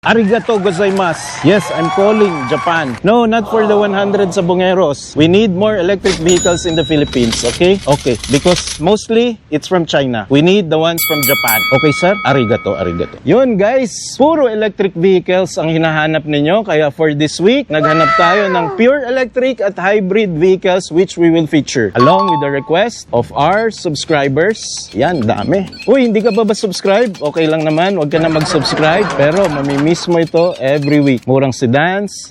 Arigato gozaimasu. Yes, I'm calling Japan. No, not for the 100 sabongeros. We need more electric vehicles in the Philippines, okay? Okay, because mostly it's from China. We need the ones from Japan. Okay, sir? Arigato, arigato. Yun, guys. Puro electric vehicles ang hinahanap ninyo. Kaya for this week, naghanap tayo ng pure electric at hybrid vehicles which we will feature. Along with the request of our subscribers. Yan, dami. Uy, hindi ka ba subscribe? Okay lang naman, wag ka na mag-subscribe. Pero mamimiss mo ito every week. Murang sedans,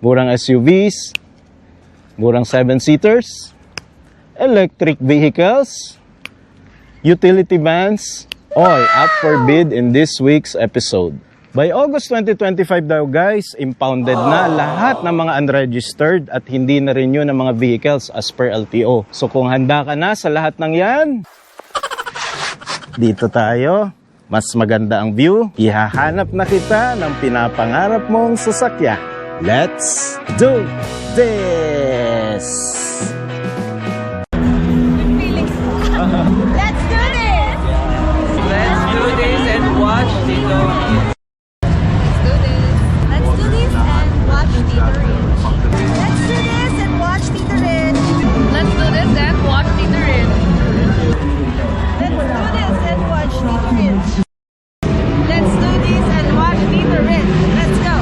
murang SUVs, murang 7-seaters, electric vehicles, utility vans, all up for bid in this week's episode. By August 2025 daw guys, impounded na lahat ng mga unregistered at hindi na renew ng mga vehicles as per LTO. So kung handa ka na sa lahat ng yan, dito tayo. Mas maganda ang view, ihahanap na kita ng pinapangarap mong sasakyan. Let's do this! Let's do this! Let's do this and watch Tito. Let's do this and watch Tito Rich. Let's do this and watch Tito Rich. Let's do this and watch Tito Rich. Let's do this and watch Tito Rich. Let's do this and watch Tito Rich. Let's go!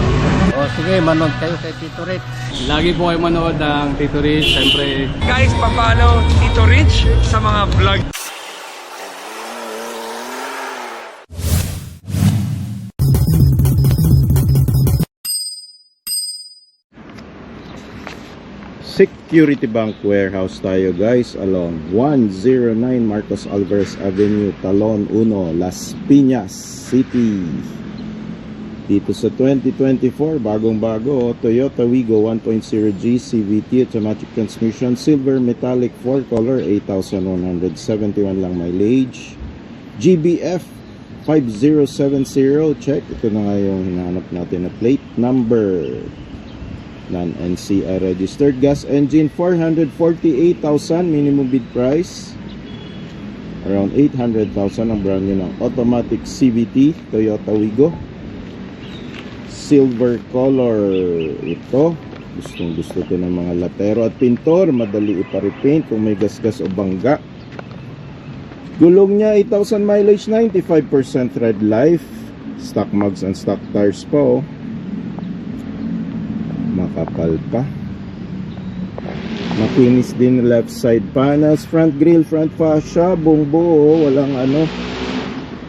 O sige, manood kayo kay Tito Rich. Lagi po kayo manood ng Tito Rich. Siyempre, Guys, papalo Tito Rich sa mga vlog. Security Bank Warehouse tayo guys along 109 Marcos Alvarez Avenue, Talon 1, Las Piñas City. Dito sa 2024, bagong-bago, Toyota Wigo 1.0G CVT automatic transmission, silver metallic 4-color, 8,171 lang mileage. GBF 5070, check. Ito na nga yung hinahanap natin na plate number. Non-NCI registered. Gas engine 448,000 minimum bid price. Around 800,000 ang brand new ng automatic CVT Toyota Wigo. Silver color ito. Gustong gusto ito ng mga latero at pintor. Madali ipa-repaint kung may gasgas o bangga. Gulong niya 8,000 mileage, 95% red life. Stock mugs and stock tires po. Makapal pa. Makinis din left side panels, front grille, front fascia, buong buo, walang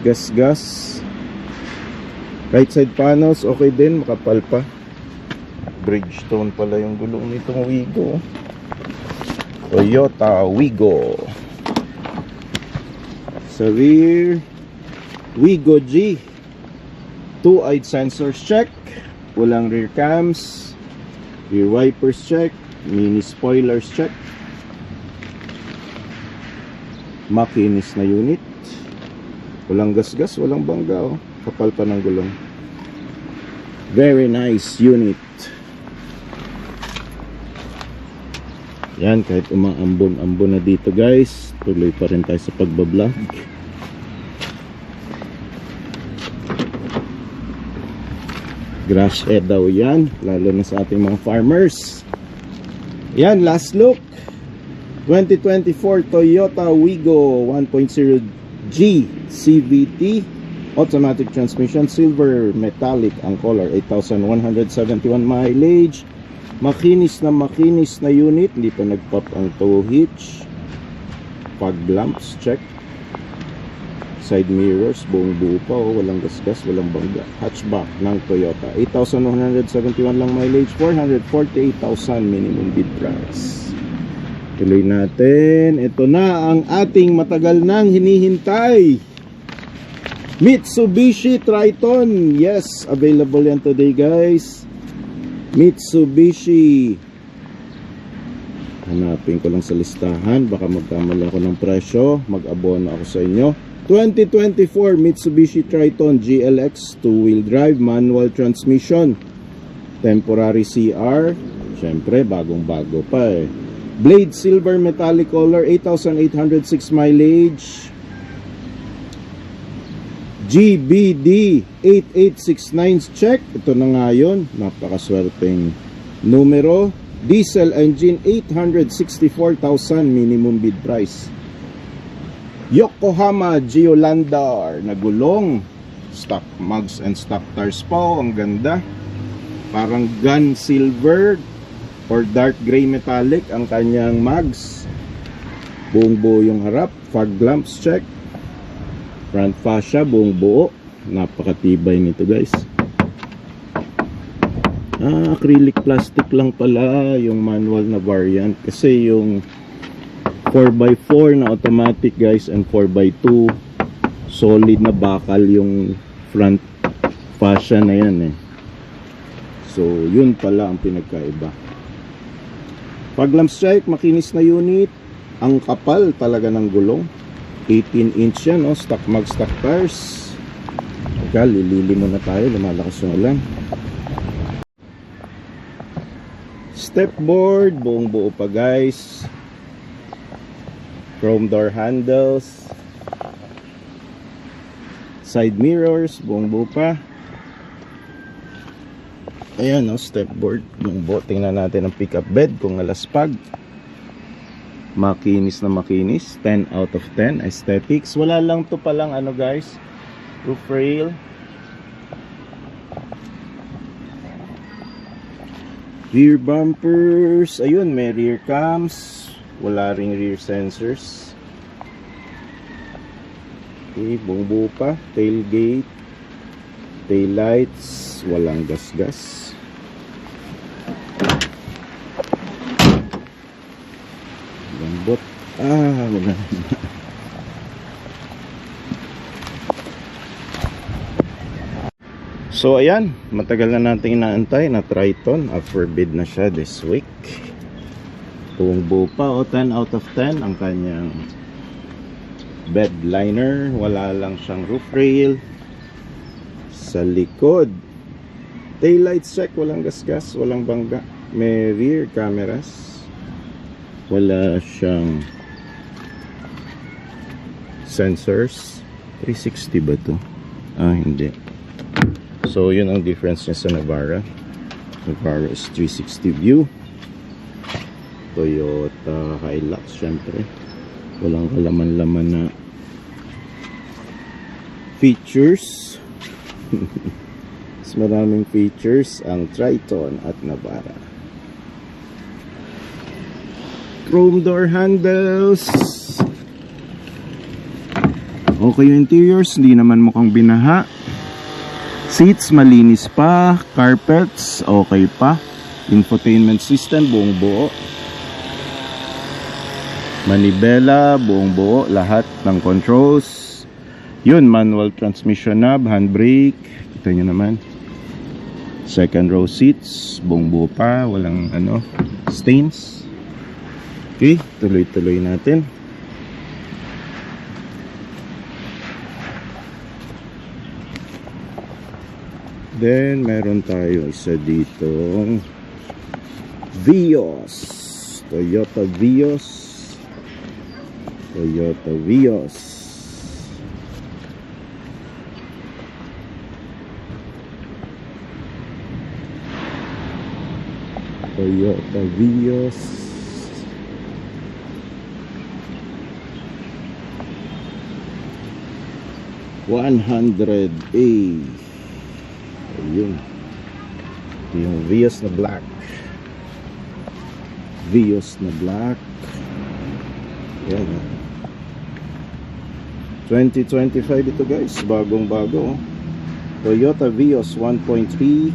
gas-gas. Right side panels, okay din, makapal pa. Bridgestone pala yung gulong nitong Wigo. Toyota Wigo. Sa rear, Wigo G. 2-eyed sensors check. Walang rear cams. Rear wipers check. Mini spoilers check. Makinis na unit. Walang gasgas, walang bangga. Kapal pa ng gulong. Very nice unit. Yan, kahit umaambon-ambon na dito guys, tuloy pa rin tayo sa pagbablog. Grass air daw yan, lalo na sa ating mga farmers. Yan, last look. 2024 Toyota Wigo 1.0G CVT automatic transmission, silver metallic ang color, 8,171 mileage. Makinis na unit, hindi pa nagpop ang tow hitch. Fog lamps check. Side mirrors, buong buo pa, walang gasgas, walang bangga. Hatchback ng Toyota, 8,171 lang mileage, 448,000 minimum bid price. Tuloy natin. Ito na ang ating matagal nang hinihintay, Mitsubishi Triton. Yes, available yan today guys. Mitsubishi, hanapin ko lang sa listahan, baka magkamali ako ng presyo, mag-abono ako sa inyo. 2024 Mitsubishi Triton GLX 2-wheel drive, manual transmission, temporary CR, syempre bagong-bago pa eh. Blade silver metallic color, 8,806 mileage. GBD 8869 check. Ito na nga yun. Napakaswerteng numero. Diesel engine, 864,000 minimum bid price. Yokohama Geolandar na gulong. Stock mugs and stock tires po. Ang ganda. Parang gun silver or dark gray metallic ang kanyang mugs. Buong buo yung harap. Fog lamps check. Front fascia buong buo. Napakatibay nito guys. Acrylic plastic lang pala yung manual na variant. Kasi yung 4x4 na automatic guys and 4x2 solid na bakal yung front fascia na yan eh. So yun pala ang pinagkaiba. Fog lamps check, makinis na unit. Ang kapal talaga ng gulong. 18 inch yan, oh. Stock mag, stock tires. Teka, lilili muna tayo. Lumalakas yung ulan. Step board, buong buo pa guys. Chrome door handles. Side mirrors, buong buo pa. Ayan, oh, step board, buong buo. Tingnan natin ang pickup bed kung nalaspag. Makinis na makinis. 10 out of 10. Aesthetics. Wala lang to palang ano guys, roof rail. Rear bumpers. Ayun, may rear cams. Wala ring rear sensors. Okay, buong buo pa. Tailgate. Tail lights. Walang gas-gas. Lambot. Wala. So ayan, matagal na natin inaantay na Triton. Forbid na siya this week. Buong buo pa, 10 out of 10 ang kanyang bed liner. Wala lang siyang roof rail. Sa likod, tail lights check, walang gasgas, walang bangga. May rear cameras. Wala siyang sensors. 360 ba to? Hindi. So yun ang difference niya sa Navara. Navara is 360 view. Toyota Hilux syempre. Walang kalaman-laman na features. Mas maraming features ang Triton at Navara. Chrome door handles. Okay yung interiors, hindi naman mukhang binaha. Seats malinis pa, carpets okay pa. Infotainment system buong buo. Manibela buong buo, lahat ng controls. Yun, manual transmission knob, handbrake. Kita nyo naman. Second row seats, buong buo pa, walang stains. Okay, tuloy-tuloy natin. Then, meron tayo isa dito. Vios. Toyota Vios. Toyota Vios. Toyota Vios. $100A. Ayun. Ito yung Vios na black. Vios na black. Yan. 2025 ito guys. Bagong bago. Toyota Vios 1.3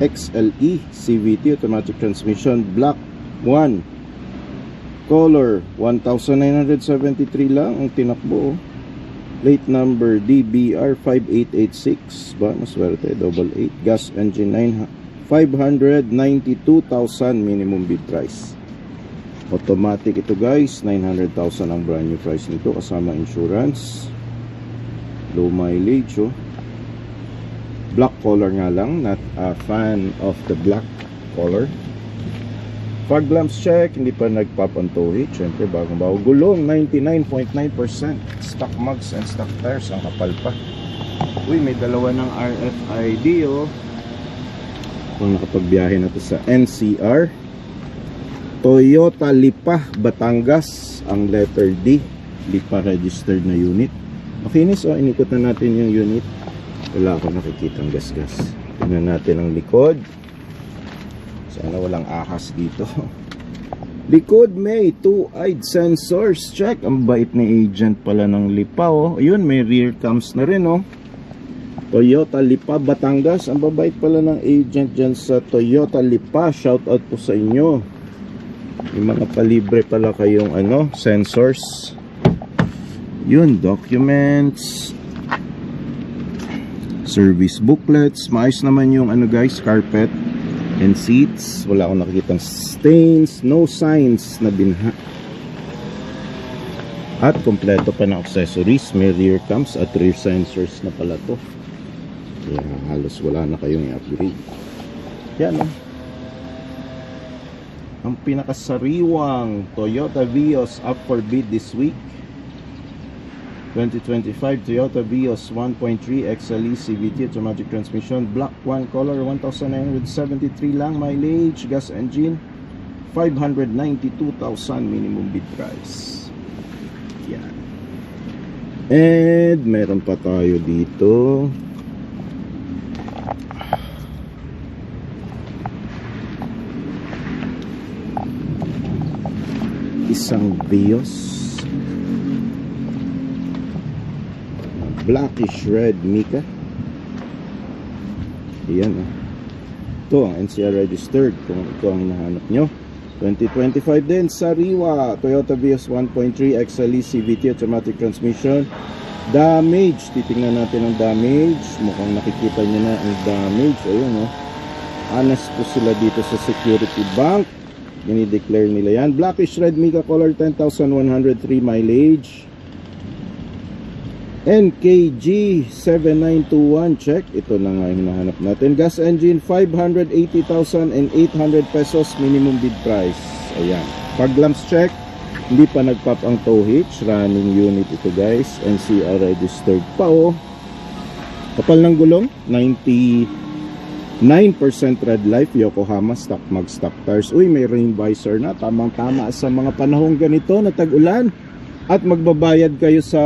XLE CVT automatic transmission, black 1. Color 1,973 lang ang tinakbo. Plate number DBR 5886. Ba, maswerte, double 8. Gas engine 592,000 minimum bid price. Automatic ito guys, 900,000 ang brand new price nito kasama insurance. Low mileage, oh. Black color nga lang, not a fan of the black color. Fog lamps check, hindi pa nagpapantuhi. Siyempre, bagong bago. Gulong, 99.9%. Stock mugs and stock tires, ang kapal pa. Uy, may dalawa ng RFID oh. Kung nakapagbiyahe na to sa NCR. Toyota Lipa, Batangas. Ang letter D, Lipa registered na unit. Makinis oh, inikot na natin yung unit. Wala akong nakikitang gas-gas. Tingnan natin ang likod. Sana walang ahas dito. Likod may 2-eyed sensors. Check. Ang bait ni agent pala ng Lipa oh. Ayun, may rear cams na rin oh. Toyota Lipa Batangas. Ang babait pala ng agent dyan sa Toyota Lipa. Shout out po sa inyo. May mga palibre pala kayong sensors. Yun, documents, service booklets. Maayos naman yung guys, carpet and seats. Wala akong nakikitang stains. No signs na binha. At kompleto pa ng accessories. May rear cams at rear sensors na pala to. Kaya halos wala na kayong i-upgrade. Yan oh. Ang pinakasariwang Toyota Vios up for bid this week. 2025 Toyota Vios 1.3 XLE CVT automatic transmission, black one color, 1,973 lang mileage, gas engine, 592,000 minimum bid price. Yan. And meron pa tayo dito. Isang Vios blackish red Mica. Ayan oh. Ito ang NCR registered kung ito ang hinahanap nyo. 2025 din sariwa Toyota Vios 1.3 XLE CVT automatic transmission. Damage, titingnan natin ang damage. Mukhang nakikita nyo na ang damage. Ayun oh. Honest po sila dito sa Security Bank. Dinideclare nila yan. Blackish red Mica color, 10,103 mileage. NKG 7921, check. Ito na nga yung hinahanap natin. Gas engine, 580,800 pesos minimum bid price. Ayan. Pag lamps check, hindi pa nagpop ang tow hitch. Running unit ito guys. NCR registered pa oh. Kapal ng gulong, 99% red life, Yokohama stock mag stock tires. Uy, may rain visor na, tamang tama sa mga panahong ganito na tag-ulan at magbabayad kayo sa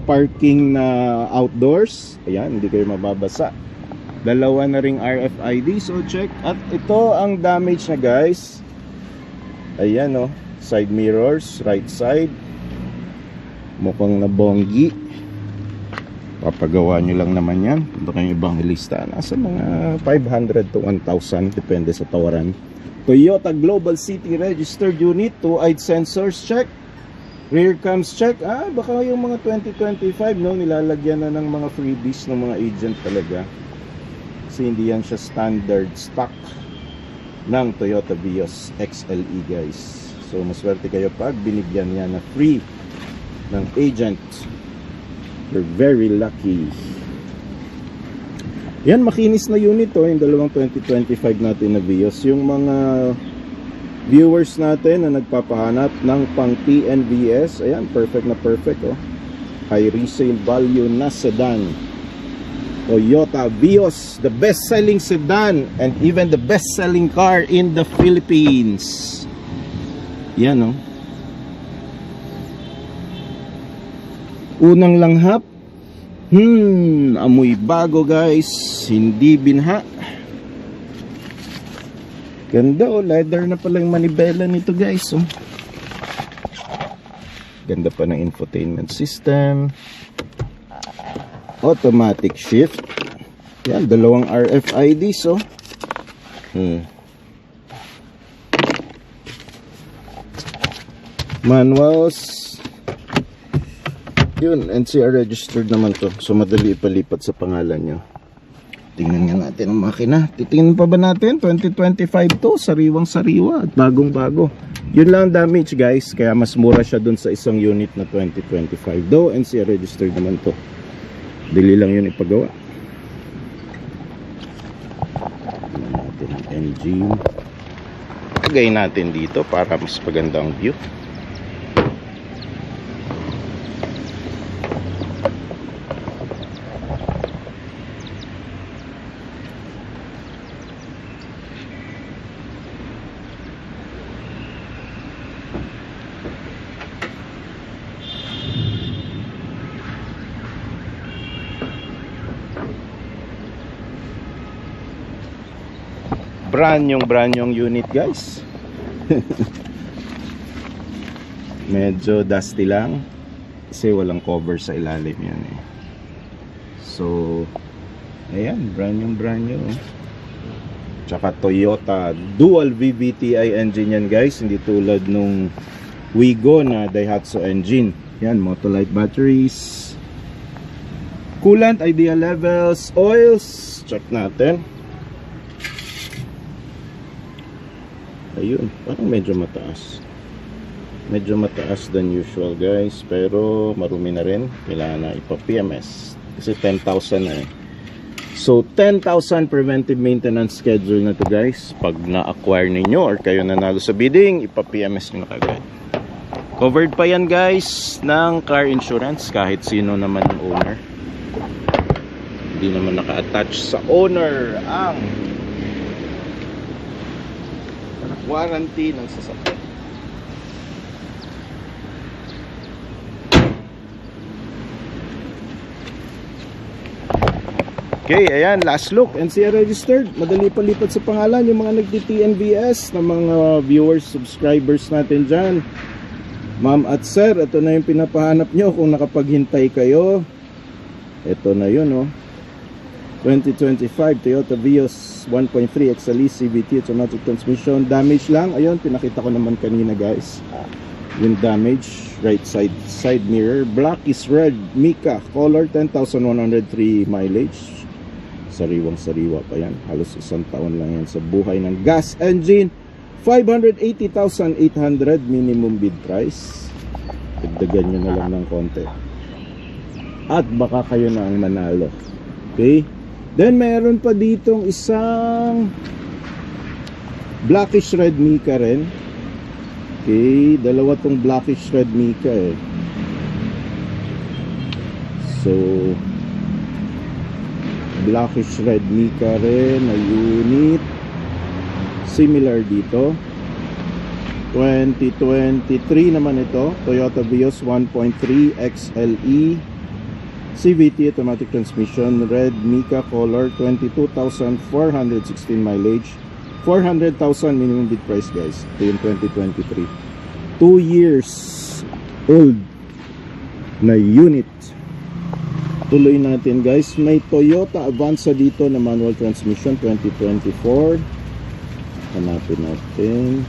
parking na outdoors. Ayan, hindi kayo mababasa. Dalawa na ring RFID, so check. At ito ang damage na guys. Ayan oh, side mirrors, right side, mukhang nabonggi. Papagawa nyo lang naman yan. Baka yung ibang ilista, nasa mga 500 to 1,000 depende sa tawaran. Toyota Global City registered unit, 2-eyed sensors check, rear cams check. Baka yung mga 2025 no, nilalagyan na ng mga freebies ng mga agent talaga, kasi hindi yan siya standard stock ng Toyota Vios XLE guys. So maswerte kayo pag binigyan yan na free ng agent. You're very lucky. Yan, makinis na unit oh, yung dalawang 2025 natin na Vios. Yung mga viewers natin na nagpapahanap ng pang PNVS, ayan, perfect na perfect oh. High resale value na sedan. Toyota Vios, the best selling sedan and even the best selling car in the Philippines. Yan oh. Unang langhap, amoy bago guys, hindi binha. Ganda oh, leather na pala yung manibela nito guys oh. Ganda pa ng infotainment system, automatic shift. Yan, dalawang RFIDs oh. Manuals. Yun, NCR registered naman to. So madali ipalipat sa pangalan nyo. Tingnan nga natin ang makina. Titingnan pa ba natin? 2025 to, sariwang sariwa at bagong bago. Yun lang damage guys, kaya mas mura siya dun sa isang unit na 2025. Though NCR registered naman to, dili lang yun ipagawa. Tingnan natin ang engine. Lagay natin dito para mas maganda ang view. brand yung unit, guys. Medyo dusty lang kasi walang cover sa ilalim yan eh. So ayan, brand new. Tsaka Toyota dual VVTi engine yan, guys. Hindi tulad nung Wigo na Daihatsu engine. Yan, Motolite batteries, coolant, ideal levels, oils, check natin. Ayun, parang medyo mataas than usual, guys, pero marumi na rin. Kailangan na ipa-PMS kasi 10,000 na eh. So 10,000 preventive maintenance schedule na to, guys. Pag na-acquire ninyo or kayo nanalo sa bidding, ipa-PMS nyo na kagad. Covered pa yan, guys, ng car insurance kahit sino naman ang owner. Hindi naman naka-attach sa owner ang warranty ng sasakyan. Okay, ayan, last look. NCR registered. Madali palipat sa pangalan yung mga nagti-TNVS na mga viewers, subscribers natin dyan. Ma'am at sir, ito na yung pinapahanap nyo kung nakapaghintay kayo. Ito na yun, oh. 2025 Toyota Vios 1.3 XLE CVT automatic transmission. Damage lang. Ayun, pinakita ko naman kanina, guys. Yung damage, right side mirror. Black is red, Mica color, 10,103 mileage. Sariwang-sariwa pa yan. Halos isang taon lang yan sa buhay ng gas engine. 580,800 minimum bid price. Dagdagan nyo na lang ng konti at baka kayo na ang manalo. Okay, then meron pa ditong isang blackish red Mica rin. Okay, dalawa tong blackish red Mica eh. So blackish red Mica rin na unit, similar dito. 2023 naman ito, Toyota Vios 1.3 XLE CVT automatic transmission, red Mica color, 22,416 mileage, 400,000 minimum bid price, guys. Ito yung 2023, 2 years old na unit. Tuloy natin, guys. May Toyota Avanza dito na manual transmission 2024. Hanapin natin.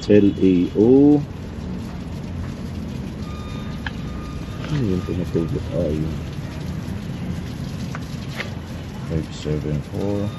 LAO. Ano yung pinatulog? Yun 574.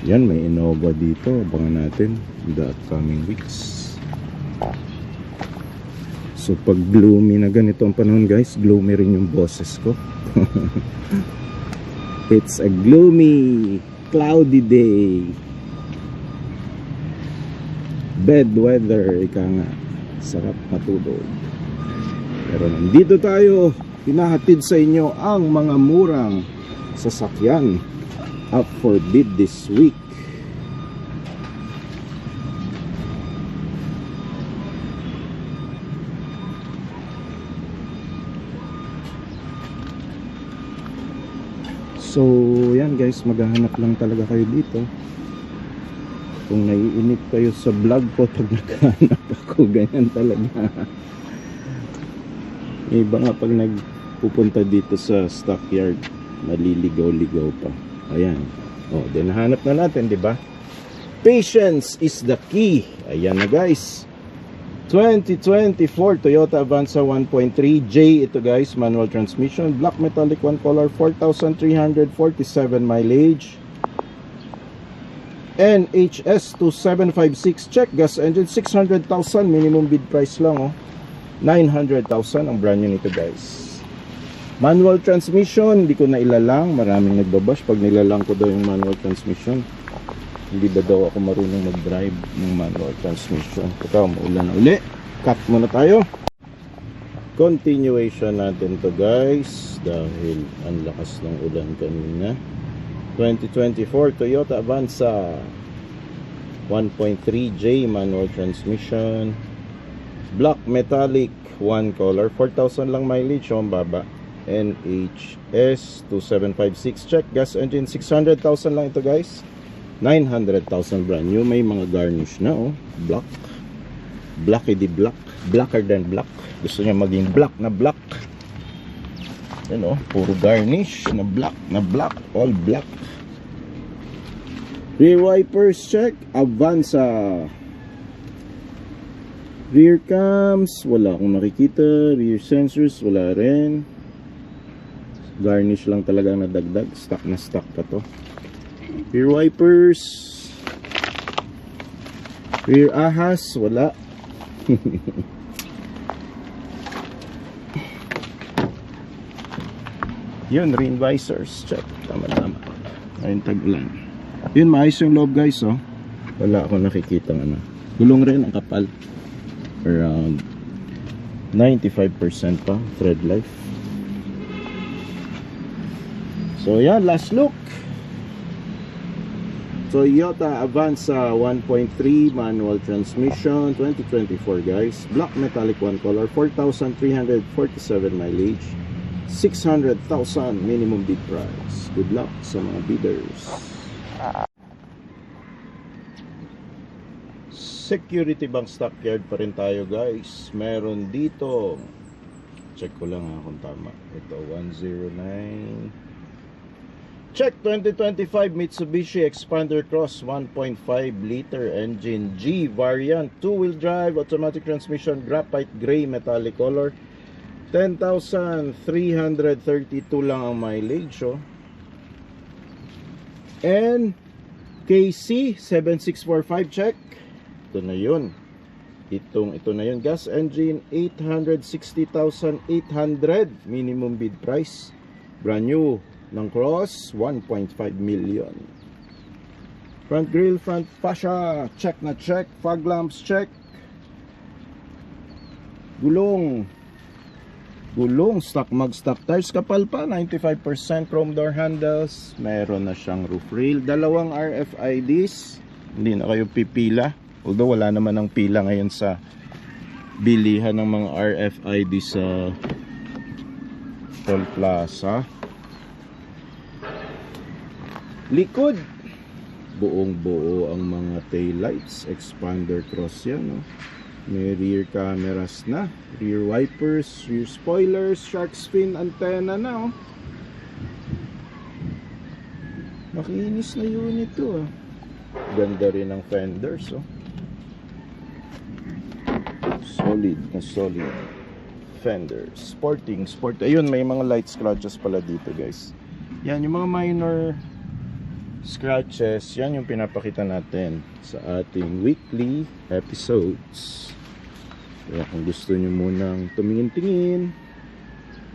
Yan, may Innova dito. Abangan natin in the upcoming weeks. So pag gloomy na ganito ang panahon, guys, gloomy rin yung boses ko. It's a gloomy, cloudy day. Bad weather, ika nga. Sarap matulog. Pero nandito tayo, pinahatid sa inyo ang mga murang sasakyan up for bid this week. So yan, guys, maghahanap lang talaga kayo dito. Kung naiinip kayo sa vlog ko pag naghahanap ako, ganyan talaga. Iba nga pag nagpupunta dito sa stockyard, maliligaw-ligaw pa. Ayan. Oh, then nahanap na natin, di ba? Patience is the key. Ayan na, guys. 2024 Toyota Avanza 1.3 J ito, guys, manual transmission, black metallic, one color, 4,347 mileage. NHS 2756 check, gas engine, 600,000 minimum bid price lang, oh. 900,000 ang brand new nito, guys. Manual transmission, hindi ko na ilalang. Maraming nagbabash pag nilalang ko daw yung manual transmission. Hindi ba daw ako marunong mag-drive ng manual transmission? Teka, umuulan na uli. Cut muna tayo. Continuation natin to guys. Dahil ang lakas ng ulan kanina. 2024 Toyota Avanza 1.3J manual transmission. Black metallic, one color. 4,000 lang mileage. Oh, ang baba. NHS 2756. Check. Gas engine 600,000 lang ito guys. 900,000 brand new. May mga garnish na oh. Black. Blacky di black. Blacker than black. Gusto niya maging black na black. Yan oh. Puro garnish na black na black. All black. Rear wipers check. Avanza. Rear cams. Wala akong nakikita. Rear sensors. Wala rin. Garnish lang talaga nadagdag. Stock na stock pa to. Rear wipers. Rear ahas. Wala. Yun, rain visors. Check. Tama-tama. Ayun, tag-ulan. Yun, maayos yung loob guys oh. Wala akong nakikita ano. Gulong rin ang kapal. Around 95% pa. Thread life. So yan, last look. Toyota Avanza 1.3 manual transmission 2024 guys. Black metallic one color. 4,347 mileage. 600,000 minimum bid price. Good luck sa mga bidders. Security Bank Stockyard pa rin tayo guys. Meron dito. Check ko lang kung tama. Ito 109. Check 2025 Mitsubishi Expander Cross 1.5 liter engine G variant 2-wheel drive automatic transmission graphite gray metallic color 10,332 lang ang mileage oh. And KC 7645 check. Ito na yun. Ito na yun. Gas engine 860,800 minimum bid price. Brand new ng Cross 1.5 million. Front grille, front fascia check na check. Fog lamps check. Gulong stock mag stock tires, kapal pa 95%. Chrome door handles. Meron na siyang roof rail. Dalawang RFIDs. Hindi na kayo pipila, although wala naman ng pila ngayon sa bilihan ng mga RFID sa Toll Plaza. Likod, buong buo ang mga tail lights. Expander cross yan no? May rear cameras na, rear wipers, rear spoilers, shark fin antenna na oh. Makinis na unit to ah. Ganda rin ang fenders oh. Solid na solid fenders. Sport. Ayun, may mga light scratches pala dito guys. Yan yung mga minor scratches. Yan yung pinapakita natin sa ating weekly episodes. Kaya kung gusto nyo munang tumingin-tingin,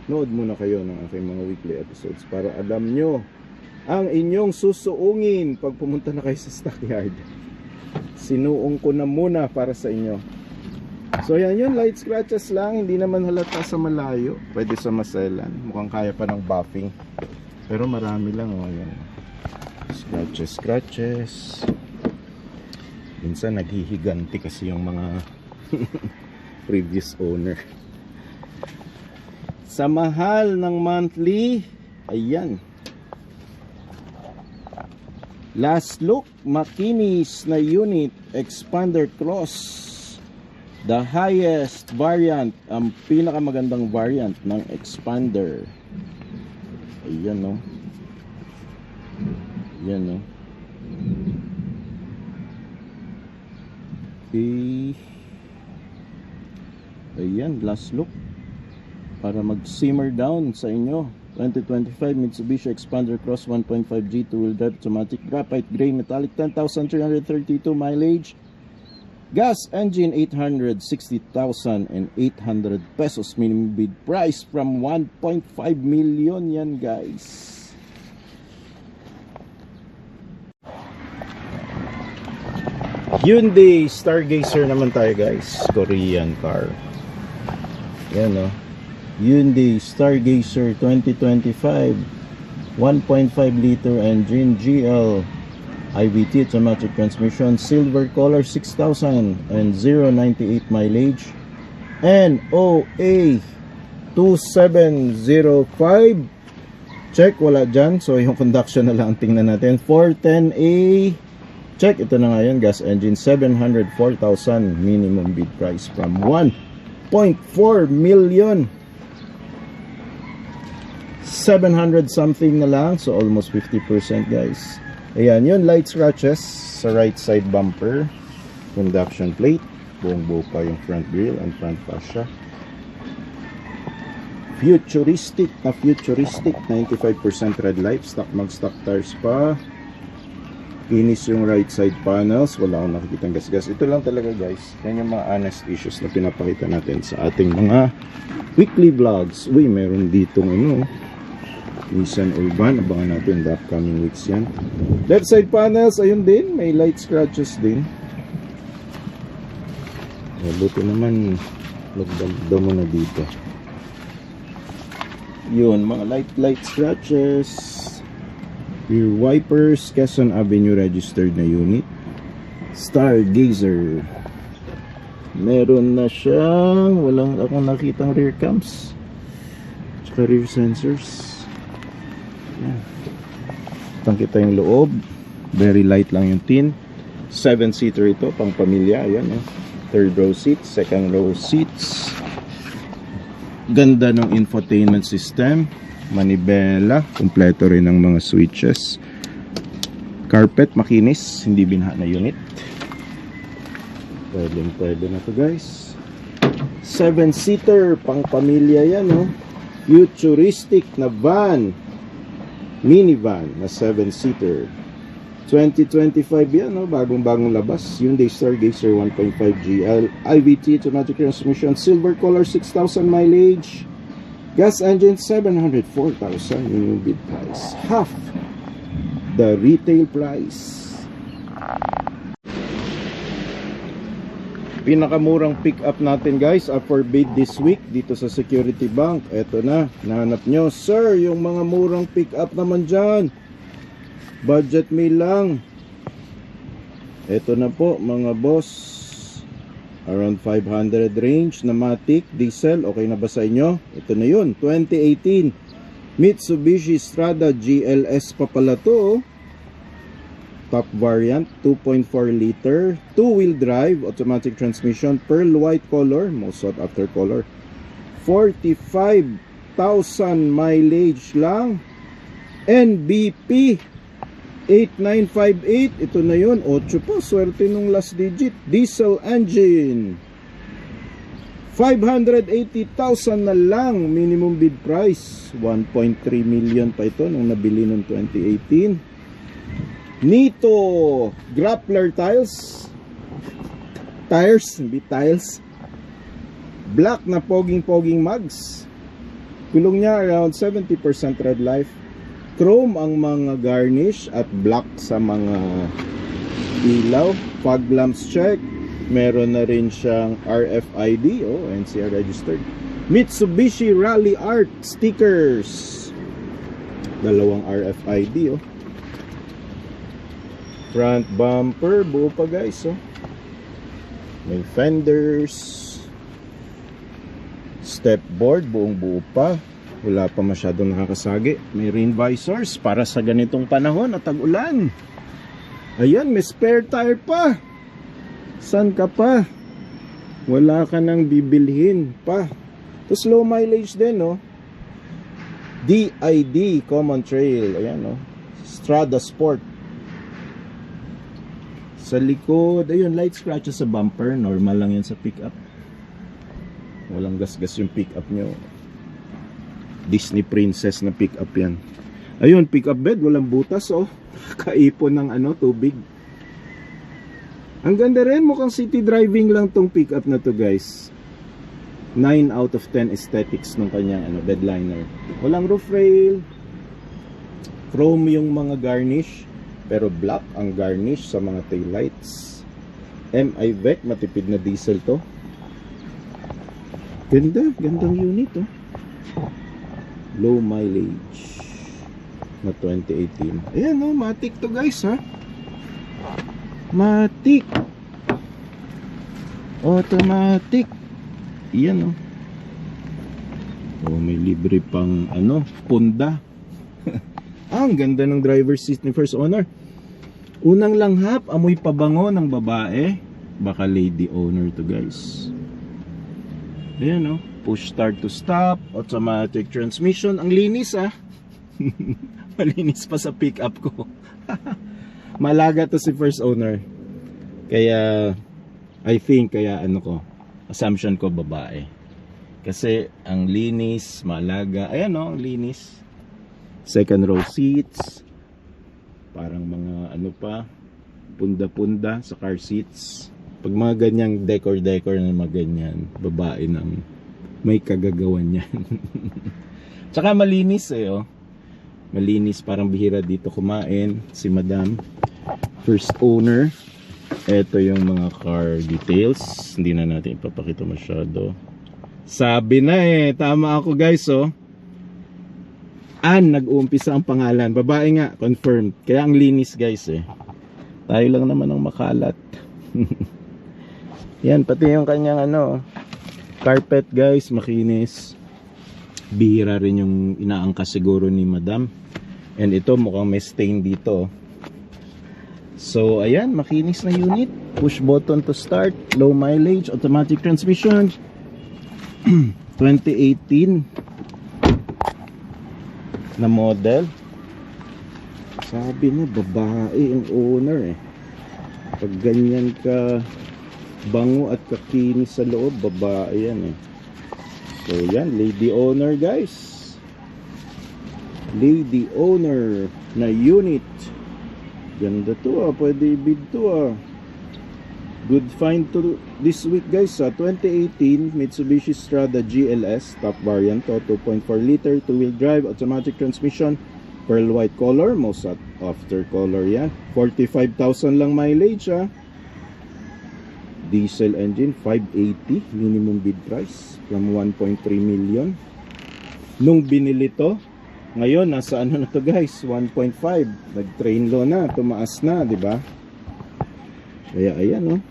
nood muna kayo ng aking mga weekly episodes para alam nyo ang inyong susuungin pag pumunta na kayo sa stockyard. Sinuong ko na muna para sa inyo. So yan yun, light scratches lang. Hindi naman halata sa malayo. Pwede sa maselan. Mukhang kaya pa ng buffing. Pero marami lang oh, yan. Scratches. Minsan naghihiganti kasi yung mga previous owner. Sa mahal ng monthly, ayan. Last look, makinis na unit, Expander Cross. The highest variant, ang pinakamagandang variant ng Expander. Ayan no. Yan no. Okay. Ayan, last look para mag-simmer down sa inyo. 2025 Mitsubishi Expander Cross 1.5G 2-wheel drive automatic graphite gray metallic 10,332 mileage. Gas engine 860,800 pesos minimum bid price from 1.5 million yan guys. Hyundai Stargazer naman tayo guys, Korean car. Yan o. Hyundai Stargazer 2025 1.5 liter engine GL IVT automatic transmission, silver color, 6,000 and 098 mileage, NOA 2705. Check, wala dyan. So yung conduction na lang tingnan natin. 410A. Check, ito na nga yun. Gas engine 704,000 minimum bid price from 1.4 million. 700 something na lang, so almost 50% guys. Ayan yun, light scratches sa right side bumper, conduction plate, buong buo pa yung front grille and front fascia. Futuristic na futuristic, 95% red light, stock mag stock tires pa. Kinis yung right side panels, wala akong nakikitang gasgas. Ito lang talaga guys, yan yung mga honest issues na pinapakita natin sa ating mga weekly vlogs. Uy, meron ditong ano, Nissan Urban, abangan natin the upcoming weeks yan. Left side panels, ayun din, may light scratches din. Buti naman lagdam mo na dito. Yun, mga light scratches. Rear wipers, Quezon Avenue registered na unit. Stargazer, meron na siyang, walang akong nakitang rear cams tsaka rear sensors. Kita yung loob, very light lang yung tin. 7-seater ito, pang pamilya. Ayan, third row seats, second row seats. Ganda ng infotainment system, manibela, kumpleto rin ng mga switches. Carpet makinis, hindi binha na unit. Pwede na to guys. 7-seater, pang pamilya yan, oh. Futuristic na van, minivan na 7-seater. 2025 yan, no? Bagong labas. Hyundai Stargazer 1.5 GL IVT automatic transmission, silver color, 6,000 mileage, gas engine 704,000 minimum bid price, half the retail price. Pinakamurang pick up natin guys, up for bid this week dito sa Security Bank. Eto na, nahanap nyo sir, yung mga murang pick up naman dyan, budget meal lang. Eto na po mga boss, around 500 range na Matic diesel. Okay na ba sa inyo? Ito na yun, 2018 Mitsubishi Strada GLS pa pala to, top variant, 2.4 liter, 2-wheel drive, automatic transmission, pearl white color, most sought after color. 45,000 mileage lang. NBP 8958, ito na yun, 8 po, swerte nung last digit. Diesel engine, 580,000 na lang minimum bid price. 1.3 million pa ito nung nabili noong 2018. Nito grappler tires, hindi tiles, black na poging mugs, kulong niya around 70% red life, chrome ang mga garnish at black sa mga ilaw, fog lamps check, meron na rin siyang RFID, NCR registered, Mitsubishi Rally Art stickers, dalawang RFID, front bumper, buo pa guys, may fenders, step board, buong buo pa, wala pa masyadong nakakasagi, may rain visors para sa ganitong panahon at tag-ulan. Ayan, may spare tire pa. San ka pa? Wala ka nang bibilhin pa. Tapos low mileage din, DID Common Trail, ayan, Strada Sport. Sa likod, ayun, light scratches sa bumper. Normal lang yan sa pickup. Walang gasgas yung pickup nyo. Disney Princess na pickup yan. Ayun, pickup bed, walang butas, Kaipon ng tubig. Ang ganda rin, mukhang city driving lang tong pickup na to guys. 9 out of 10 aesthetics ng kanyang bedliner. Walang roof rail, chrome yung mga garnish, pero black ang garnish sa mga taillights. MI VEC, matipid na diesel to. Gandang unit oh. Low mileage na 2018. Ayan oh, matic to guys ha. Matic. Automatic. Yan oh. Oh, may libre pang Honda. Ang ganda ng driver's seat ni first owner. Unang langhap, amoy pabango ng babae. Baka lady owner to guys. Ayan oh. Push start to stop, automatic transmission. Ang linis ah. Malinis pa sa pickup ko. Malaga to si first owner. Kaya I think assumption ko babae. Kasi ang linis, malaga. Ayan oh, ang linis. Second row seats. Parang mga punda-punda sa car seats. Pag mga ganyang decor na mga ganyan, babae ng may kagagawan yan. Tsaka malinis oh. Malinis, parang bihira dito kumain si madam. First owner. Ito yung mga car details. Hindi na natin ipapakita masyado. Sabi na tama ako guys oh. Nag-uumpisa ang pangalan. Babae nga, confirmed. Kaya ang linis guys Tayo lang naman ang makalat. Yan, pati yung kanyang carpet guys, makinis. Bihira rin yung inaangkas siguro ni madam. And ito mukhang may stain dito. So ayan, makinis na unit. Push button to start. Low mileage, automatic transmission. 2018 na model. Sabi na babae ang owner Pag ganyan ka bango at kakinis sa loob, babae yan So yan, lady owner guys. Lady owner na unit. Ganda to pwede i-bid to Good find to this week guys 2018 Mitsubishi Strada GLS top variant to 2.4 liter 2-wheel drive, automatic transmission, pearl white color, most after color yan. 45,000 lang mileage Diesel engine, 580 minimum bid price from 1.3 million. Nung binili to, ngayon nasa na to guys, 1.5. Nag-train low na, tumaas na, di ba? Kaya ayan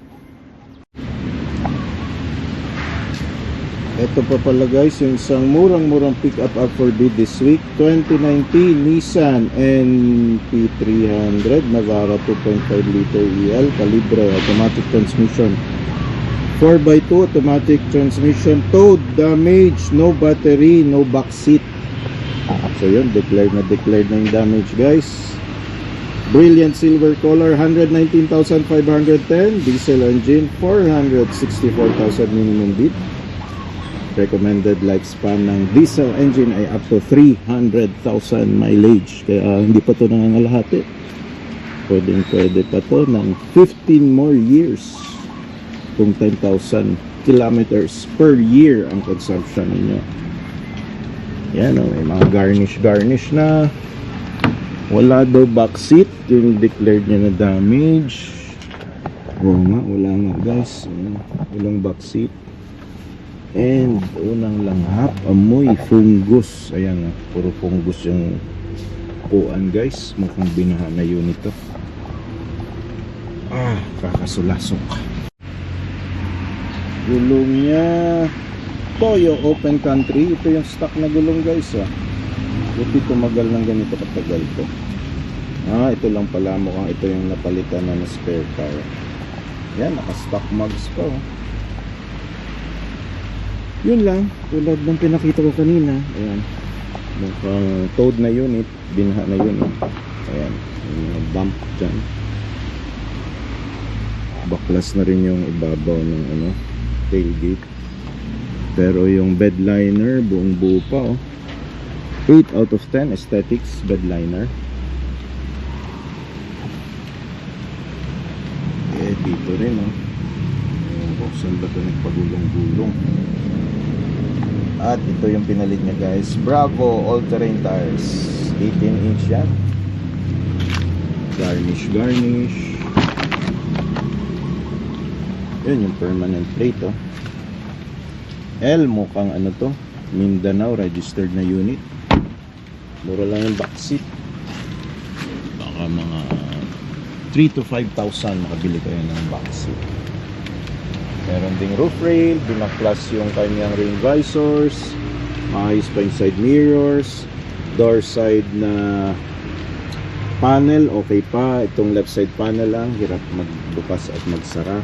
Ito pa pala guys, yung isang murang-murang pick-up for bid this week. 2019 Nissan NP300 Navara 2.5 liter EL kalibre, automatic transmission, 4x2 automatic transmission, towed, damage, no battery, no back seat. So yun, declared na yung damage guys. Brilliant silver color, 119,510. Diesel engine, 464,000 minimum bid. Recommended lifespan ng diesel engine ay up to 300,000 mileage. Kaya hindi pa to nangangalahati. Pwede pa to ng 15 more years kung 10,000 kilometers per year ang consumption ninyo. Yan may mga garnish na. Wala daw back seat, yung declared niya na damage. Wala nga guys, walang back seat. And unang langhap, amoy fungus. Ayan puro fungus yung upuan guys. Mukhang binaha na unit to. Kakasulasok. Gulong niya Toyo Open Country. Ito yung stock na gulong guys Buti tumagal ng ganito katagal to. Ito lang pala, mukhang ito yung napalitan na spare tire. Yan, naka-stock mugs pa Yun lang, tulad ng pinakita ko kanina. Ayan, mukhang towed na unit, binaha na unit. Ayan, yung bump dyan. Baklas na rin yung ibabaw ng tailgate. Pero yung bed liner, buong buo pa 8 out of 10 aesthetics bed liner. dito rin, no? Saan ba ito nagpagulong-gulong? At ito yung pinalit niya, guys. Bravo all-terrain tires. 18-inch yan. Garnish. Yun yung permanent plate, oh. L, mukhang ano to, Mindanao registered na unit. Mura lang yung backseat. Baka mga 3 to 5,000 makabili kayo ng backseat. Meron ding roof rail, binaklas yung kanyang rain visors, maayos pa yung side mirrors, door side na panel, okay pa. Itong left side panel lang, hirap magbukas at magsara.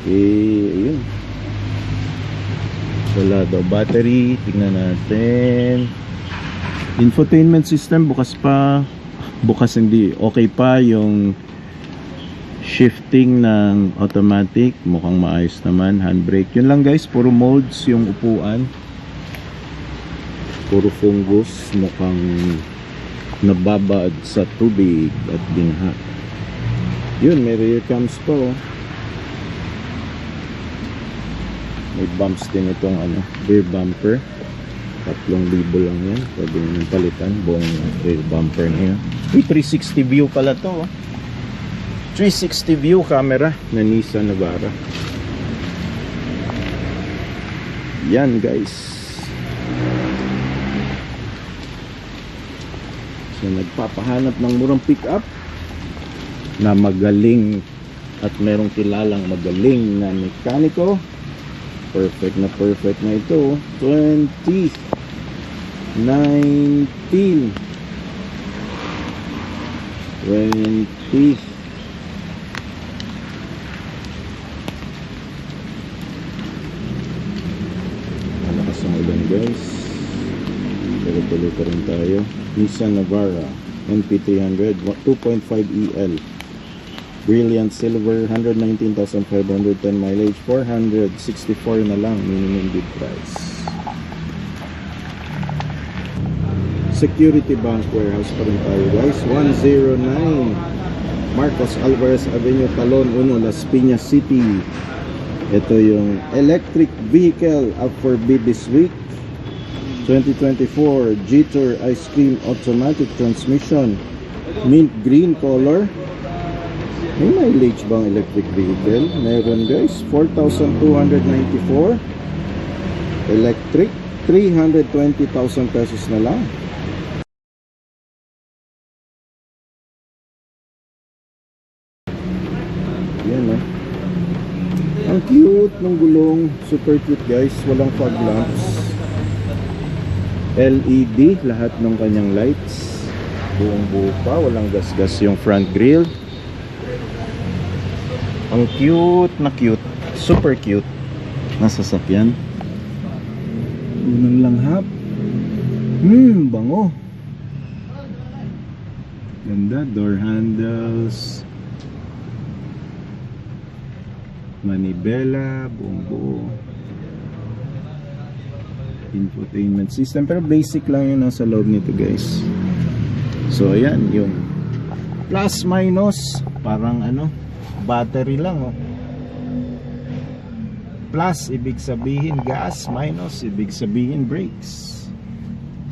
Ayun. Wala daw battery. Tingnan natin. Infotainment system bukas pa. Bukas hindi. Okay pa yung shifting ng automatic. Mukhang maayos naman. Handbrake. Yun lang guys. Puro molds yung upuan. Puro fungus. Mukhang nababad sa tubig at bingha. Yun. May rear cams pa, oh. May bumps din itong rear bumper. 3,000 lang yan. Pwede nyo palitan buong rear bumper na yan. 360 view pala to, oh. 360 view camera na Nissan Navara. Yan guys. So nagpapahanap ng murang pickup na magaling at merong kilalang magaling na mekaniko. Perfect na ito. 2019 malakas ang ulan guys, pero tuloy pa rin tayo. Nissan Navara NP300 2.5 EL Brilliant Silver, 119,510 mileage, 464 na lang minimum bid price. Security Bank Warehouse pa rin tayo guys. 109 Marcos Alvarez Avenue, Talon 1, Las Piñas City. Ito yung electric vehicle up for bid this week. 2024 Jeter Ice Cream Automatic Transmission, mint green color. May mileage bang electric vehicle? Meron guys. 4,294 electric, 320,000 pesos na lang. Yan, oh. Ang cute ng gulong. Super cute guys. Walang fog lamps. LED lahat ng kanyang lights. Buong buo pa. Walang gasgas yung front grille. Ang cute na cute. Super cute na sasakyan. Unang langhap. Bango. Ganda. Door handles. Manibela. Buong buo. Infotainment system. Pero basic lang yun nasa loob nito guys. So ayan. Yung plus minus. Parang battery lang, oh. Plus ibig sabihin gas, minus ibig sabihin brakes.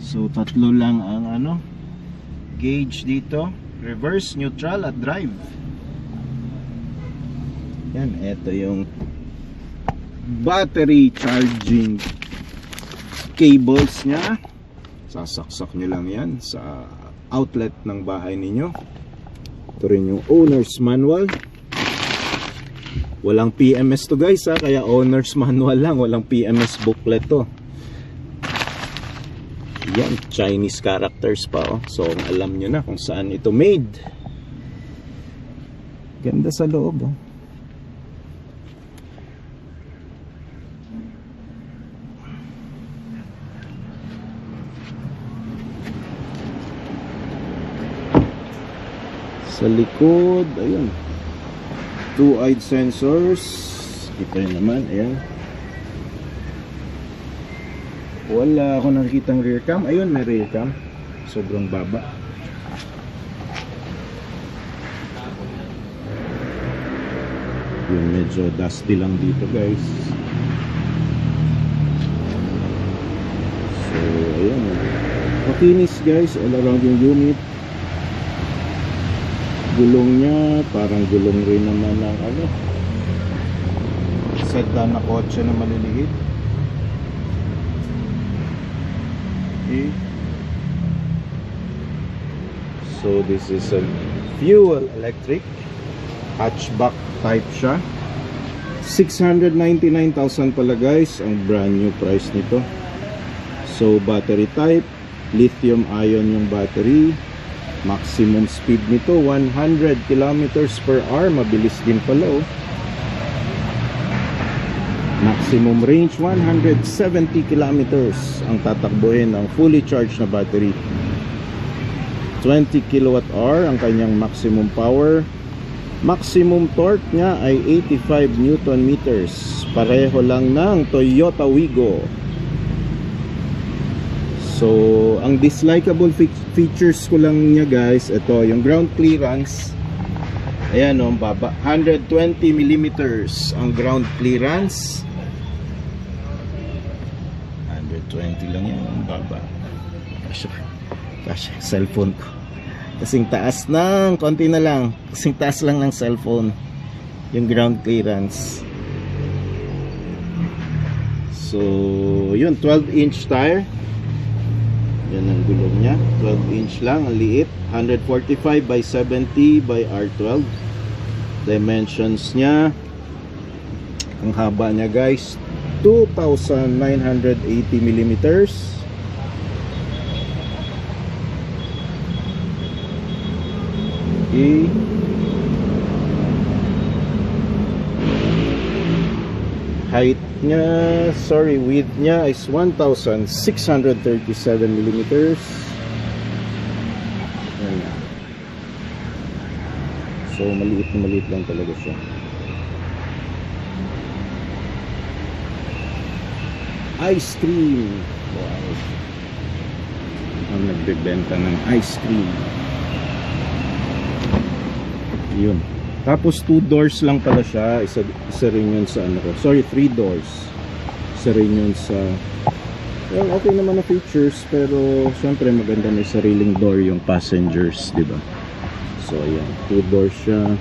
So tatlo lang ang gauge dito, reverse, neutral at drive. Yan, ito yung battery charging cables nya. Sasaksak nyo lang yan sa outlet ng bahay ninyo. Ito rin yung owner's manual. Walang PMS to guys, ha? Kaya owner's manual lang, walang PMS booklet to. Yan, Chinese characters pa, oh. So alam nyo na kung saan ito made. Ganda sa loob, oh. Sa likod, ayun, two-eyed sensors. Kita nyo naman, ayan. Wala ako nakikitang rear cam. Ayun, may rear cam. Sobrang baba. Yung medyo dusty lang dito guys. So ayan, makinis guys all around yung unit. Gulong niya parang gulong rin naman ng ano, sedan na kotse na maliliit. Okay. So this is a fuel electric hatchback type siya. 699,000 pala guys ang brand new price nito. So battery type lithium ion yung battery. Maximum speed nito 100 kilometers per hour, mabilis din pala oh. Maximum range 170 kilometers ang tatakbuhin ng fully charged na battery. 20 kilowatt hour ang kanyang maximum power. Maximum torque niya ay 85 newton meters, pareho lang ng Toyota Wigo. So ang dislikable features ko lang niya guys, ito yung ground clearance. Ayan o, baba 120 millimeters ang ground clearance. 120 lang yan ang baba. Kasya cellphone ko. Kasing taas ng konti na lang, kasing taas lang ng cellphone yung ground clearance. So yun, 12-inch tire. Yan ang gulong niya, 12-inch lang, ang liit. 145 by 70 by R12. Dimensions niya, ang haba niya guys 2,980 millimeters. Okay. Height niya, width niya is 1,637 millimeters. Ayan. So maliit na maliit lang talaga siya. Ice cream. Wow. Ang nagbebenta ng ice cream. Yun. Tapos 2 doors lang pala siya. Isa rin yun sa ano ko. Sorry, 3 doors. Isa rin yun sa, well, okay naman na features, pero syempre maganda may sariling door yung passengers, di ba? So ayan, 2 doors siya.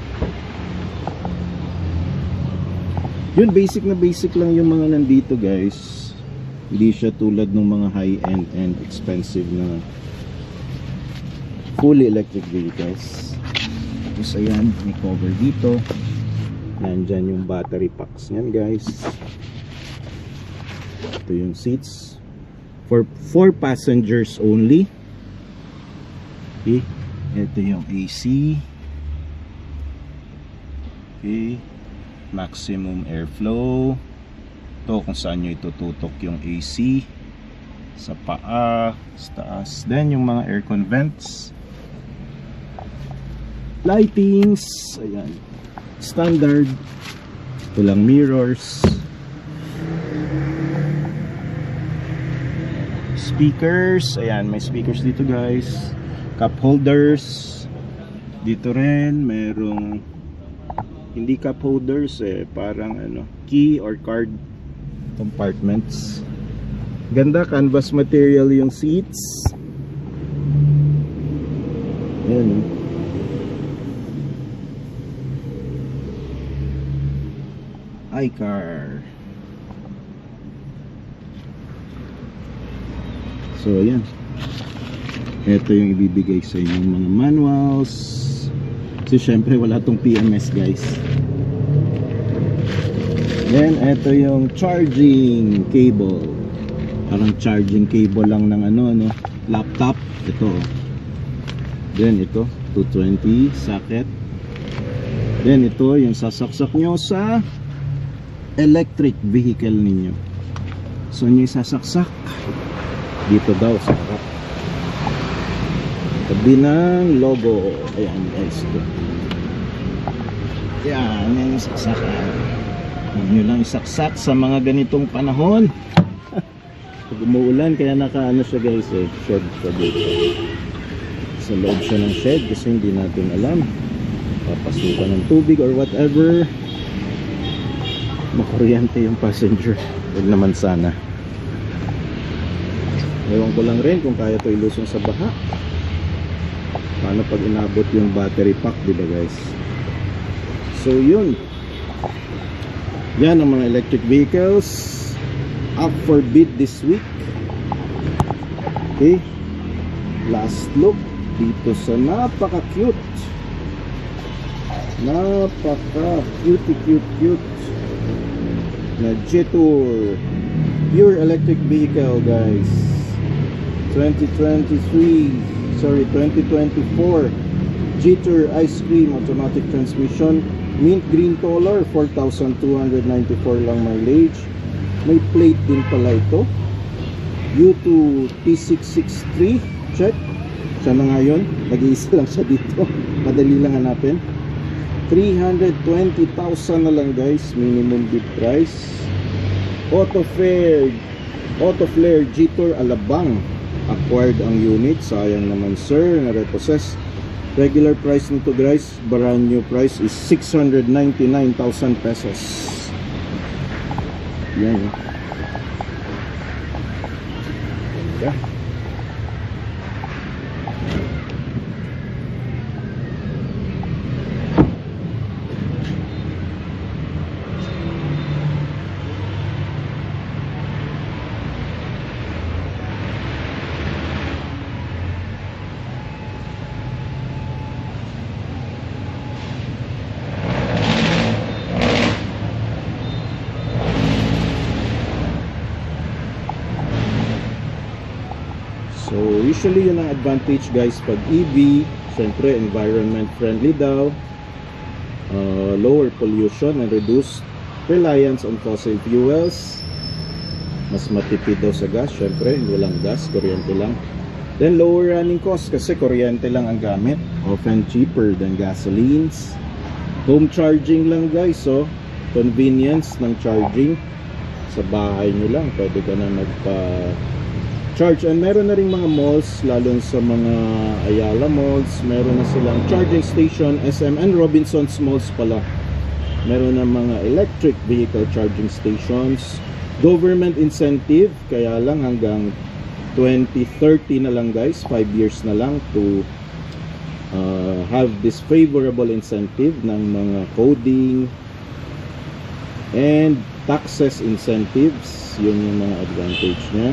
Yun, basic na basic lang yung mga nandito guys. Hindi siya tulad ng mga high-end and expensive na fully electric vehicles. Tapos ayan, may cover dito. Nandyan yung battery packs niyan guys. Ito yung seats for 4 passengers only. Okay. Ito yung AC. Okay. Maximum airflow. Ito kung saan nyo itututok yung AC. Sa paa, sa taas. Then yung mga aircon vents. Lightings, ayan, standard. Ito lang mirrors. Speakers, ayan, may speakers dito guys. Cup holders. Dito rin merong hindi cup holders parang ano, key or card compartments. Ganda, canvas material yung seats. Ayan. iCar. So ayan, ito yung ibibigay sa inyo mga manuals. Kasi syempre wala tong PMS guys. Then ito yung charging cable. Parang charging cable lang ng ano, laptop. Ito. Then ito 220 socket. Then ito yung sasaksak nyo sa electric vehicle ninyo. So nyo isasaksak dito daw sa harap, tabi ng logo. Ayan guys, yan yung isaksakan. Huwag nyo lang isaksak sa mga ganitong panahon. Pag umuulan, kaya nakaano siya guys shed sa dito. Sa loob siya ng shed kasi hindi natin alam papasukan ng tubig or whatever. makuryente yung passenger. Huwag naman sana. Ewan ko lang rin kung kaya to ilusong sa baha. Paano pag inabot yung battery pack, diba guys? So yun, yan ang mga electric vehicles up for bid this week. Okay, last look dito sa napaka-cute cute na Jetour pure electric vehicle, guys. 2024 Jetour ice cream automatic transmission, mint green color, 4,294 lang mileage. May plate din pala ito, U2 T663. check, siya na nga yun, nag-iisa lang siya dito. Madali lang hanapin. 320,000 na lang guys, minimum bid price. Auto Flare Jetour Alabang, acquired ang unit. Sayang naman sir, na-repossess. Regular price nito guys, brand new price is 699,000 pesos. Yan. Yeah. So usually yun ang advantage guys pag EV, syempre environment friendly daw, lower pollution and reduced reliance on fossil fuels, mas matipid daw sa gas, syempre walang gas, kuryente lang. Then lower running cost kasi kuryente lang ang gamit, often cheaper than gasolines. Home charging lang guys, so convenience ng charging sa bahay nyo lang, pwede ka na magpa-charge. And meron na rin mga malls, lalo sa mga Ayala malls, meron na silang charging station. SM and Robinsons malls pala, meron na mga electric vehicle charging stations. Government incentive, kaya lang hanggang 2030 na lang guys, 5 years na lang to have this favorable incentive ng mga coding and taxes incentives. Yun yung mga advantage niya.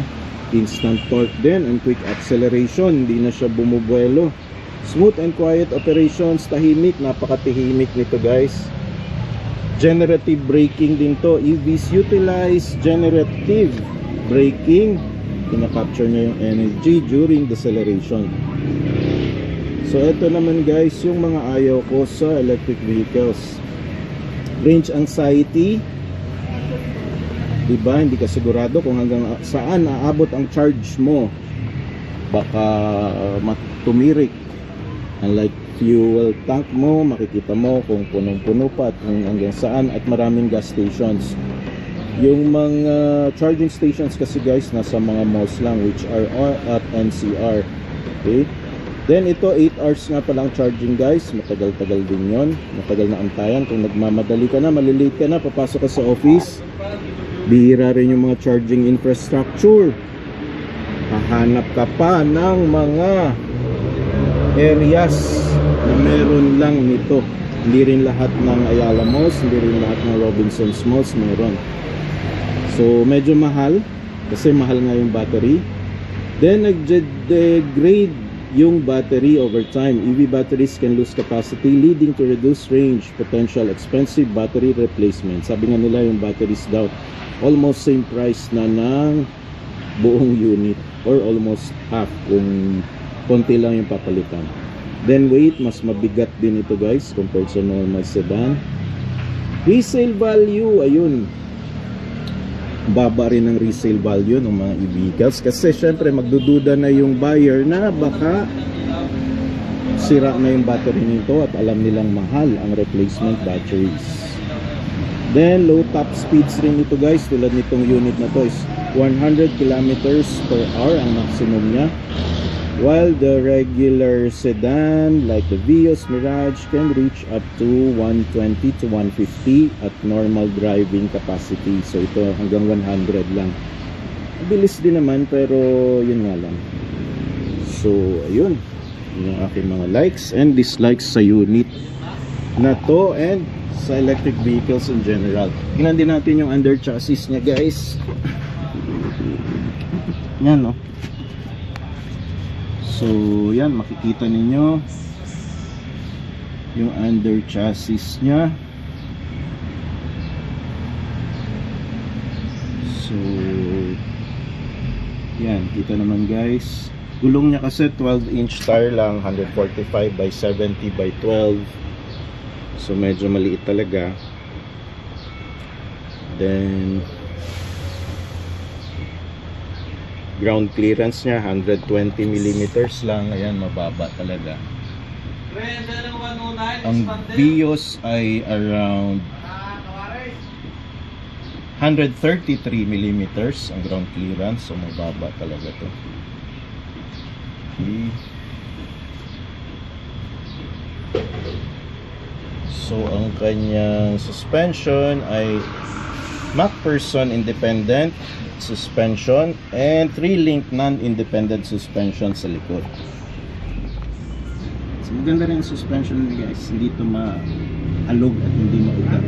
Instant torque din and quick acceleration, hindi na siya bumubuelo. Smooth and quiet operations, tahimik, napakatahimik nito guys. Generative braking din to. EVs utilize generative braking, pinaka-capture niya yung energy during deceleration. So ito naman guys yung mga ayaw ko sa electric vehicles. Range anxiety, diba, hindi ka sigurado kung hanggang saan aabot ang charge mo, baka tumirik. Unlike fuel tank mo, makikita mo kung punong-puno pa at kung hanggang saan, at maraming gas stations. Yung mga charging stations kasi guys nasa mga malls lang, which are at NCR. Okay, then ito 8 hours nga palang charging guys, matagal-tagal din yon, matagal na antayan. Kung nagmamadali ka na, malilate ka na, papasok ka sa office, bihira rin yung mga charging infrastructure. Hahanap ka pa ng mga areas na meron lang nito. Hindi rin lahat ng Ayala malls, hindi rin lahat ng Robinsons malls meron. So medyo mahal, kasi mahal nga yung battery. Then nag-degrade yung battery over time. EV batteries can lose capacity, leading to reduced range, potential expensive battery replacement. Sabi nga nila yung batteries daw almost same price na ng buong unit, or almost half kung konti lang yung papalitan. Then weight, mas mabigat din ito guys compared sa normal sedan. Resale value, ayun, baba rin ang resale value ng mga e-vehicles kasi syempre magdududa na yung buyer na baka sira na yung battery nito at alam nilang mahal ang replacement batteries. Then low top speeds rin ito guys, tulad nitong unit na to is 100 kilometers per hour ang maximum niya. while the regular sedan like the Vios, Mirage can reach up to 120 to 150 at normal driving capacity. So ito hanggang 100 lang. Bilis din naman pero yun nga lang. So ayun, yun yung aking mga likes and dislikes sa unit na to and sa electric vehicles in general. Tingnan din natin yung under chassis nya, guys. Yan, no? So yan, makikita ninyo yung under chassis nya. So yan, kita naman guys. Gulong niya kasi 12-inch tire lang, 145 by 70 by 12. So medyo maliit talaga. Then ground clearance niya 120 millimeters lang. Ayan, mababa talaga. Ang Vios ay around 133 millimeters ang ground clearance. So mababa talaga to. Okay. So ang kanyang suspension ay MacPherson independent suspension and 3-link non-independent suspension sa likod. So maganda rin yung suspension niya, guys. Hindi ito maalog at hindi maugat.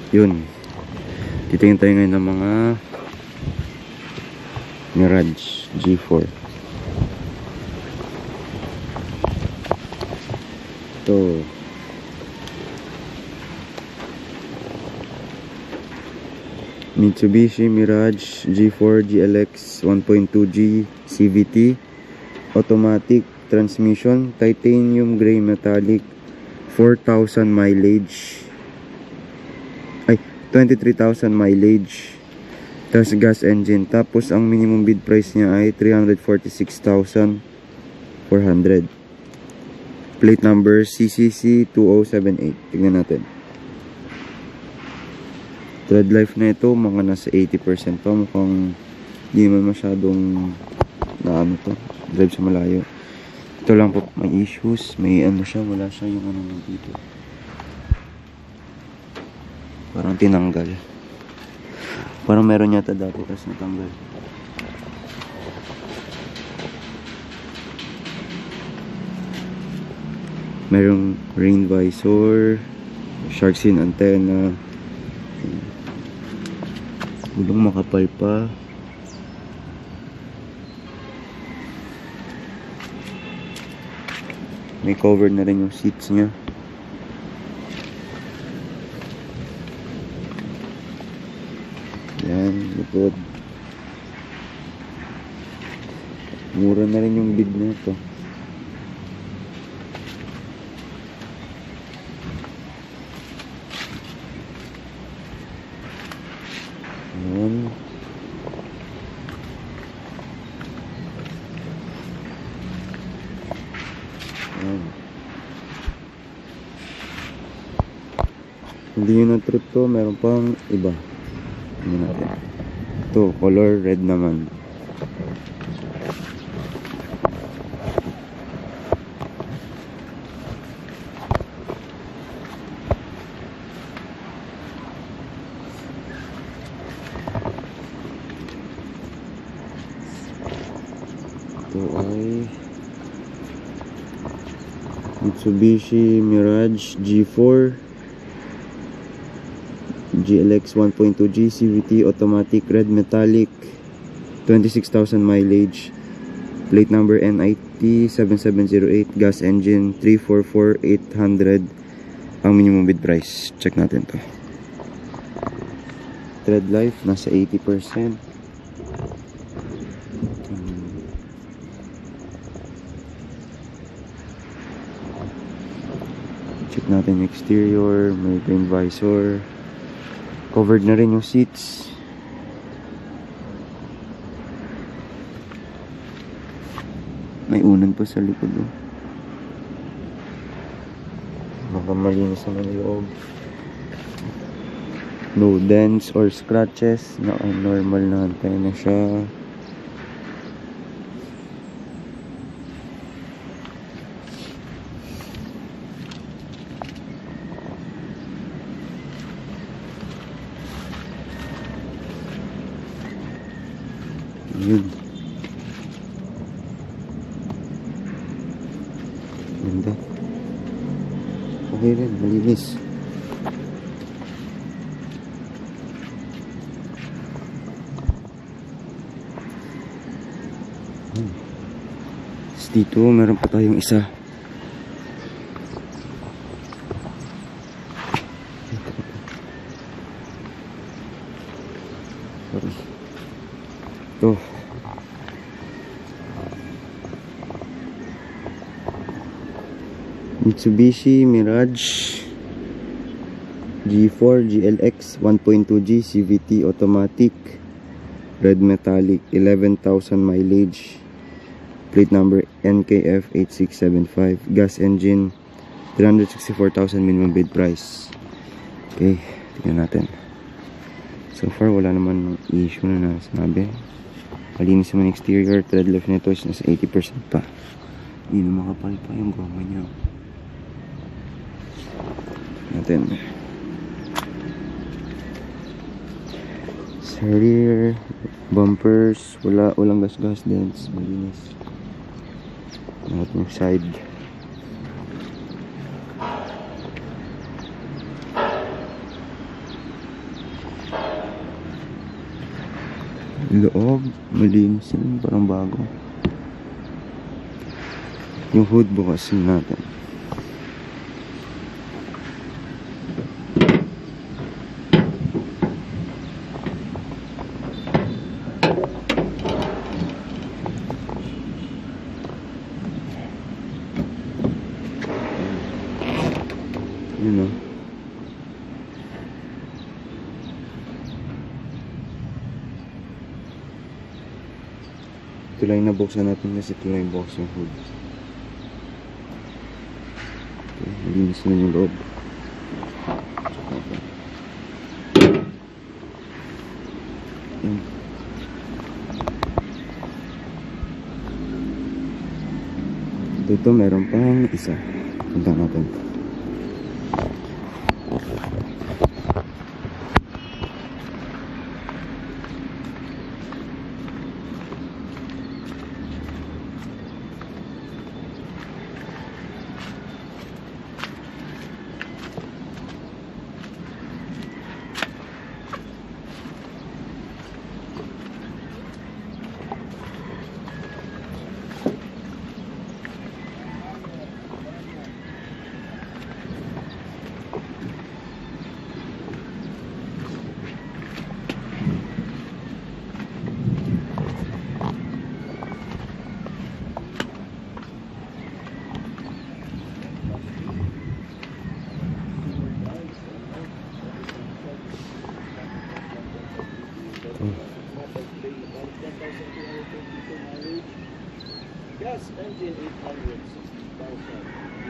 Yun, titingin tayo ngayon ng mga Mirage G4. Ito Mitsubishi Mirage G4 GLX 1.2G CVT automatic transmission, titanium gray metallic, 4,000 mileage, 23,000 mileage, tapos gas engine. Tapos ang minimum bid price niya ay 346,400. Plate number CCC 2078. Tignan natin. Tread life na ito mga nasa 80% pa. Mukhang di man masyadong na ano to, drive sa malayo. Ito lang po may issues, may ano siya, wala siya yung ano dito, parang tinanggal. Parang meron yata dati tapos natanggal. Merong rain visor, shark fin antenna, gulong makapal pa. May cover na rin yung seats niya. Yan, likod. Mura na rin yung bid na ito. Yan. Yan. Hindi yun ang trip to, meron pang iba. Ito, color red naman. Ito ay Mitsubishi Mirage G4 GLX 1.2G CVT automatic red metallic, 26,000 mileage, plate number NIT 7708, gas engine, 344,800 ang minimum bid price. Check natin to. Tread life nasa 80%. Check natin yung exterior, may rain visor, Covered na rin yung seats. May unan pa sa likod. Oh. Baka malinis naman yung loob. No dents or scratches. Normal na tayo na siya. Yun. Ganda. Okay rin, malinis. Tapos dito, meron pa tayong isa. Sorry. Ito. Mitsubishi Mirage G4 GLX 1.2G CVT automatic, red metallic, 11,000 mileage, plate number NKF 8675, gas engine, 364,000 minimum bid price. Okay, tingnan natin. So far wala naman issue na nasabi. Malinis naman exterior. Tread lift nito is nasa 80% pa. Hindi na makapal pa yung goma niya. Natin. Sa rear bumpers, walang gas dents, malinis. Natin yung side. Loob, malinis yun, parang bago. Yung hood bukasin natin. Yun o. Ito lang yung nabuksan natin kasi ito lang yung box yung hood. Okay, malinis na yung loob. Okay. Dito meron pang isa. Punta natin.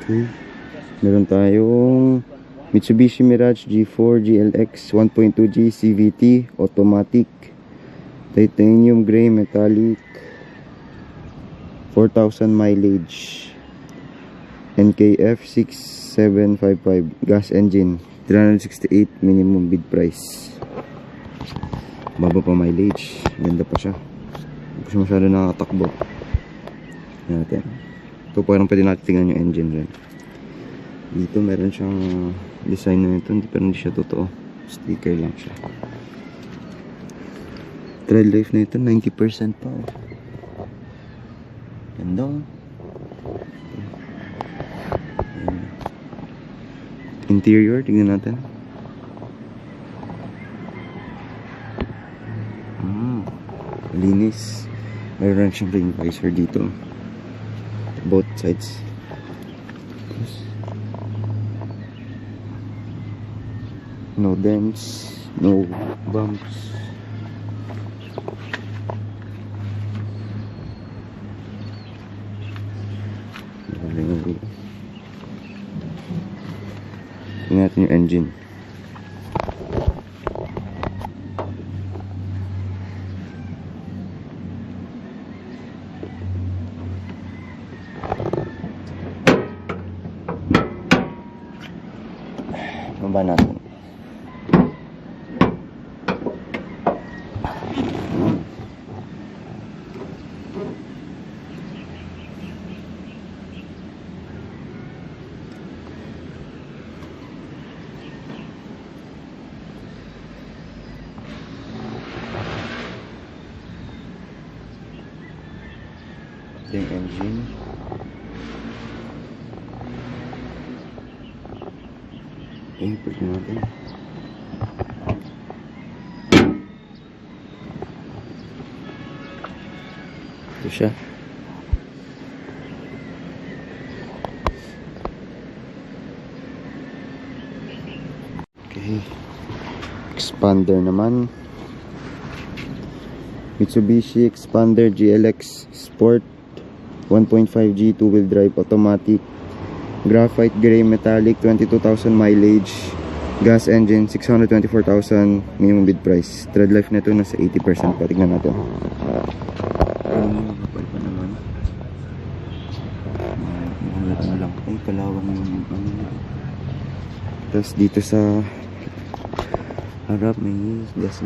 Okay. Meron tayong Mitsubishi Mirage G4 GLX 1.2G CVT automatic, titanium gray metallic, 4,000 mileage, NKF 6755, gas engine, 368 minimum bid price. Baba pa mileage, ganda pa siya, hindi pa siya masyado nakakatakbo. Natin ito, parang pwede natin tingnan yung engine rin. Dito meron siyang design na ito, pero hindi siya totoo, sticker lang siya. Tread life na ito 90% pa. Ganda. Interior, tignan natin. Linis. Mayroon siyang rain visor dito, both sides. No dents, No bumps. Tingnan natin yung engine. Baba natin. Ito yung engine. Okay, pwede natin. Ito siya. Okay. Expander naman. Mitsubishi Expander GLX Sport 1.5G 2-wheel drive automatic. Graphite gray metallic, 22,000 mileage, gas engine, 624,000 minimum bid price. Tread life nito nasa 80% pa. Tignan natin. Kapal pa naman. Ano lang. Ay, kalawang yung tapos dito sa harap may gas.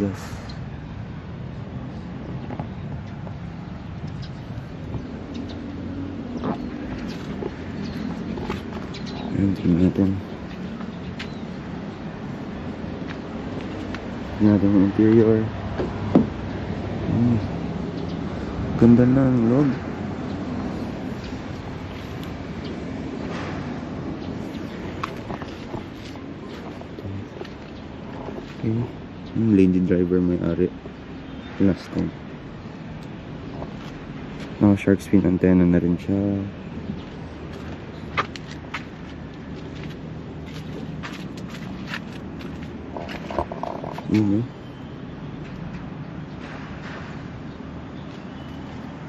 Tingnan natin yung interior. Ganda na ang loob. Okay. Lady driver may-ari last time. Shark fin antenna na rin siya.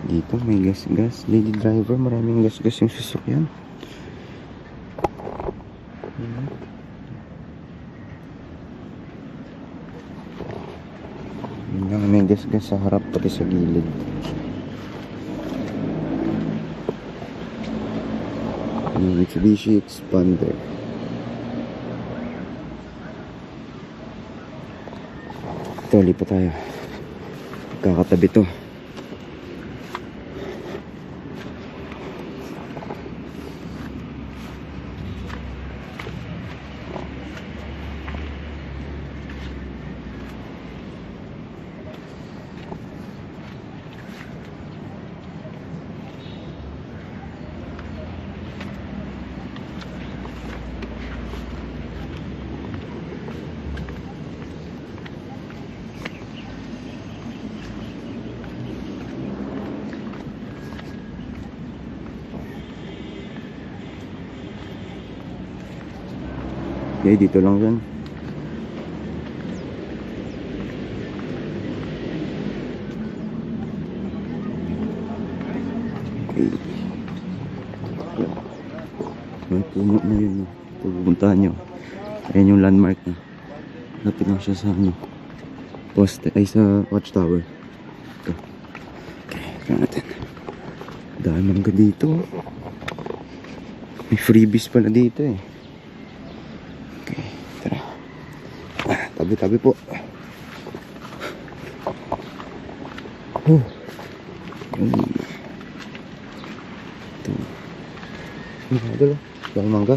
Dito may gas. Lady driver, maraming gas yung sasakyan. Yun lang, may gas sa harap pati sa gilid. Mitsubishi Expander. Ito, lipat tayo. Kakatabi to. Okay, dito lang yan. Okay. May puno na yun. Pupuntahan nyo. Ayan yung landmark na. Lapit lang siya sa poste, ay sa watchtower. Ito. Okay, kaya natin. Dahil mangga dito. May freebies pala dito eh. Tabi-tabi po. Ito. Madalo. Dahil mangga.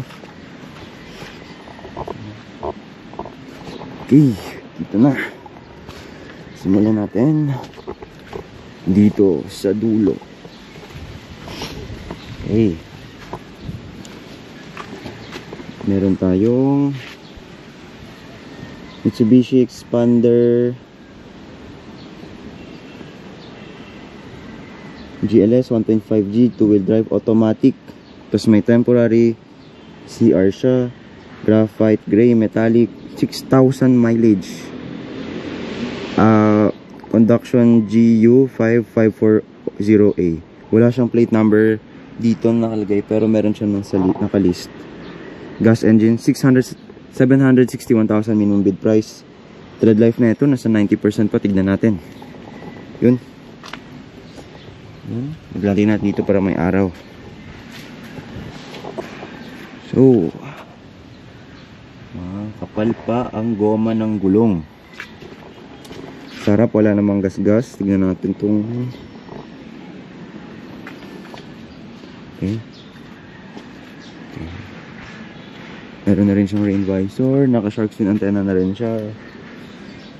Okay. Dito na. Simulan natin. Dito sa dulo. Okay. Meron tayong Mitsubishi Expander GLS 1.5G 2-wheel drive automatic. Tapos may temporary CR siya. Graphite gray metallic, 6,000 mileage. Conduction GU5540A. Wala siyang plate number dito nakalagay, pero meron siyang nakalist. Gas engine, 761,000 minimum bid price. Tread life na ito, nasa 90% pa. Tignan natin. Yun. Maglalagay natin dito para may araw. So, kapal pa ang goma ng gulong. Sarap, wala namang gas-gas. Tignan natin itong... Okay. Meron na rin siyang rain visor. Naka-shark fin antenna na rin siya.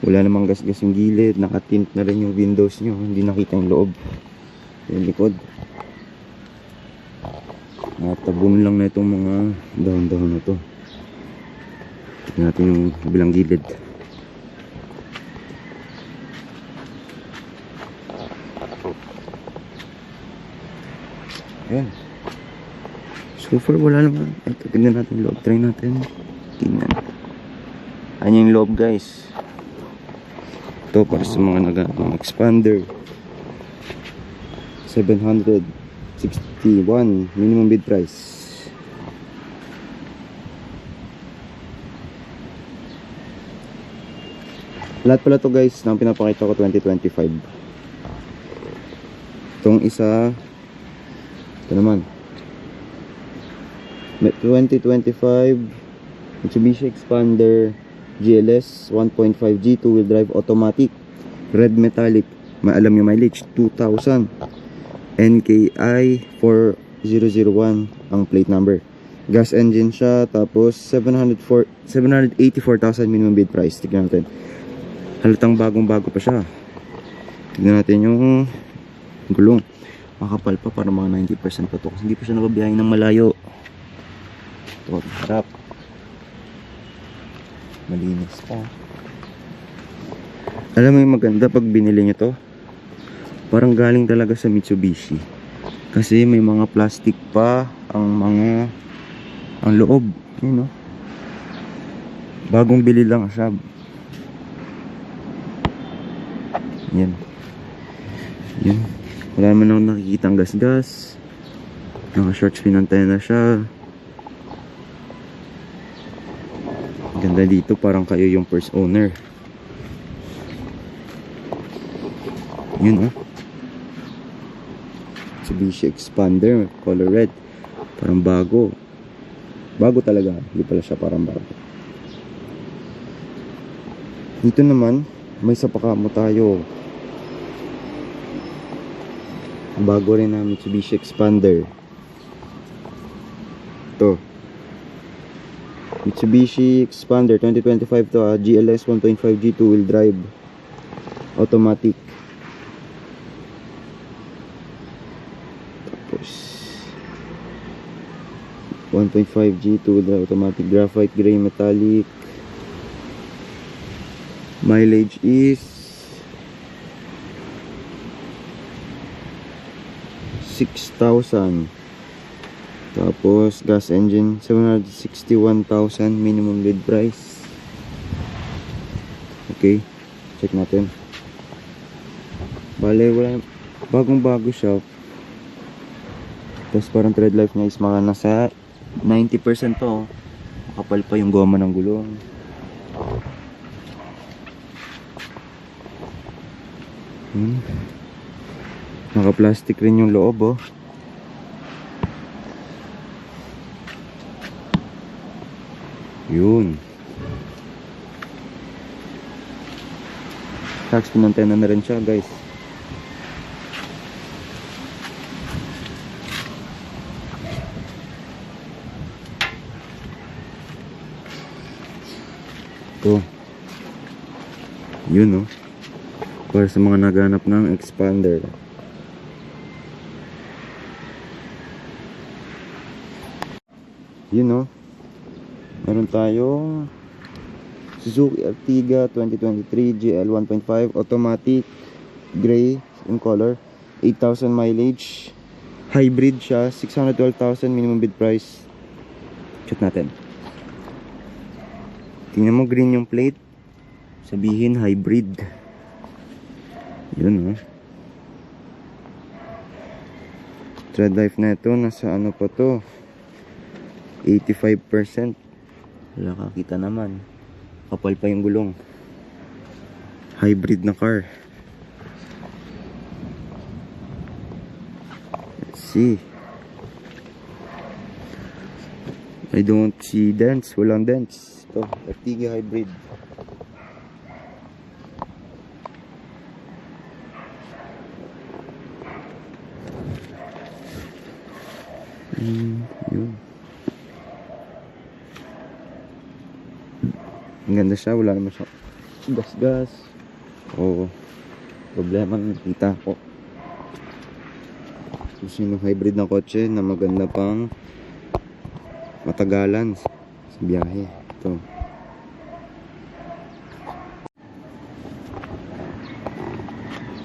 Wala namang gas-gas yung gilid. Naka-tint na rin yung windows nyo. Hindi nakita yung loob. Yung likod. Natabon lang na itong mga dahon-dahon na to. Tignan natin yung bilang gilid. Ayan. So far wala naman. Ito, tignan natin yung loob. Try natin. Tignan. Ayan yung loob, guys. Ito para sa mga mga expander. 761 minimum bid price. Lahat pala to, guys, nang pinapakita ko 2025. Itong isa, ito naman 2025 Mitsubishi Expander GLS 1.5G 2-wheel drive automatic, red metallic. Maalam yung mileage, 2,000. NKI 4001 ang plate number. Gas engine siya. Tapos 784,000 minimum bid price. Tignan natin. Halatang bagong-bago pa siya. Tignan natin yung gulong. Makapal pa, para mga 90% pa to. Kasi hindi pa siya nababiyahin ng malayo. Ito, harap. Malinis pa. Alam mo yung maganda pag binili nyo to? Parang galing talaga sa Mitsubishi. Kasi may mga plastic pa ang loob, you know. Bagong bili lang siya. Yan. Yan. Wala naman ako nakikita ang gas-gas. Naka-short spin antenna siya. Ganda dito, parang kayo yung first owner. Yun, Mitsubishi Expander, color red. Parang bago. Bago talaga. Hindi pala siya parang bago. Dito naman, may sapakamo tayo. Bago rin na Mitsubishi Expander. Ito. Mitsubishi Expander 2025 to, GLS 1.5G 2-wheel drive automatic. Tapos 1.5G 2-wheel drive automatic, graphite gray metallic. Mileage is 6,000. Tapos gas engine 761,000 minimum bid price. Okay, check natin. Bale, wala, bagong bago siya. Tapos parang tread life niya is mga nasa 90% to. Makapal pa yung goma ng gulong. Naka-plastic rin yung loob, Yun. Tax pin antenna na rin siya, guys. Ito. Yun, para sa mga naghanap ng expander. Yun, meron tayong Suzuki Ertiga 2023 GL 1.5 automatic, gray in color, 8,000 mileage, hybrid siya, 612,000 minimum bid price. Check natin. Tingnan mo, green yung plate, sabihin hybrid. Yun, oh. Tread life na ito, nasa ano pa to? 85%. Wala kakita naman. Kapal pa yung gulong. Hybrid na car. Let's see. I don't see dents. Walang dents. Ito, FTG hybrid. Yun. Ang ganda siya, wala naman siya gas-gas o problema nakita ko. Gusto yung hybrid na kotse na maganda pang matagalan sa biyahe. Ito.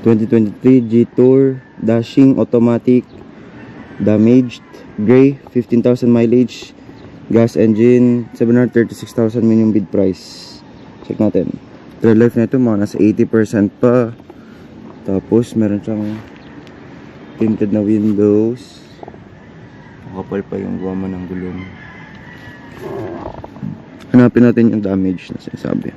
...2023 G-Tour Dashing Automatic Damaged Gray, 15,000 mileage, gas engine, 736,000 minimum bid price. Check natin. Tread life na ito, mga nasa 80% pa. Tapos, meron siyang tinted na windows. Makapal pa yung goma ng gulong. Hanapin natin yung damage na sinasabi.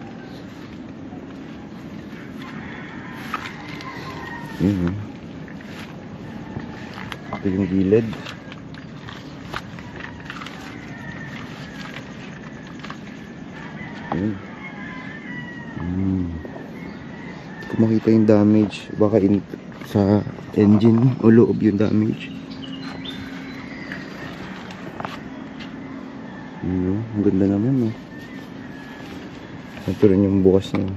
Yun, ito yung gilid. Kung makita yung damage, baka sa engine o loob yung damage. Ang ganda naman, eh. Ito rin yung bukas niya.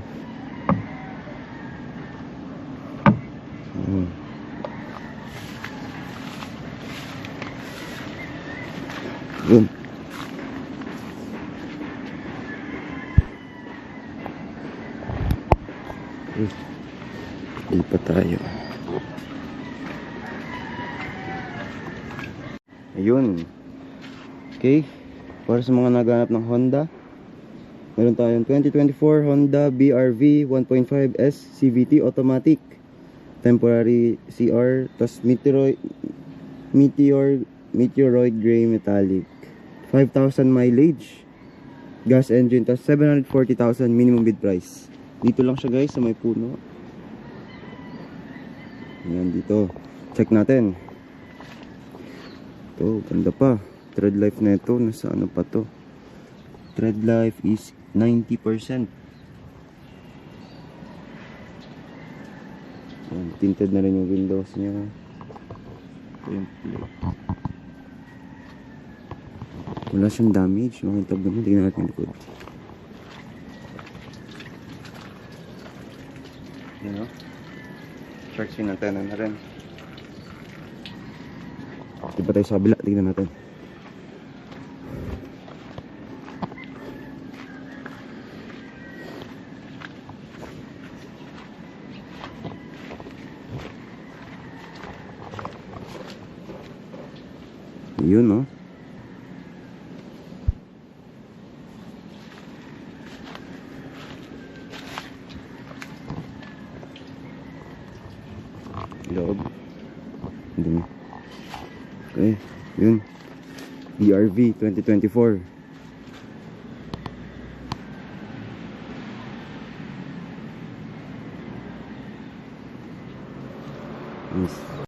Yun. Lipat tayo. Ayun. Okay. Para sa mga naghanap ng Honda, meron tayong 2024 Honda BRV 1.5S CVT automatic, temporary CR, tas Meteoroid gray metallic, 5,000 mileage, gas engine, tas 740,000 minimum bid price. Dito lang siya guys, sa may puno. Ayan, dito. Check natin. Ito, ganda pa. Tread life na ito. Nasa ano pa to? Tread life is 90%. Ayan, tinted na rin yung windows niya. Ito yung plate. Wala siyang damage. Makintab naman. Tingnan natin yung likod. You know? Shark fin antenna na rin. Di ba tayo sa kabila? Tignan natin. Yun, no? Loob. Dumi. Okay, yun. BRV 2024. Yes.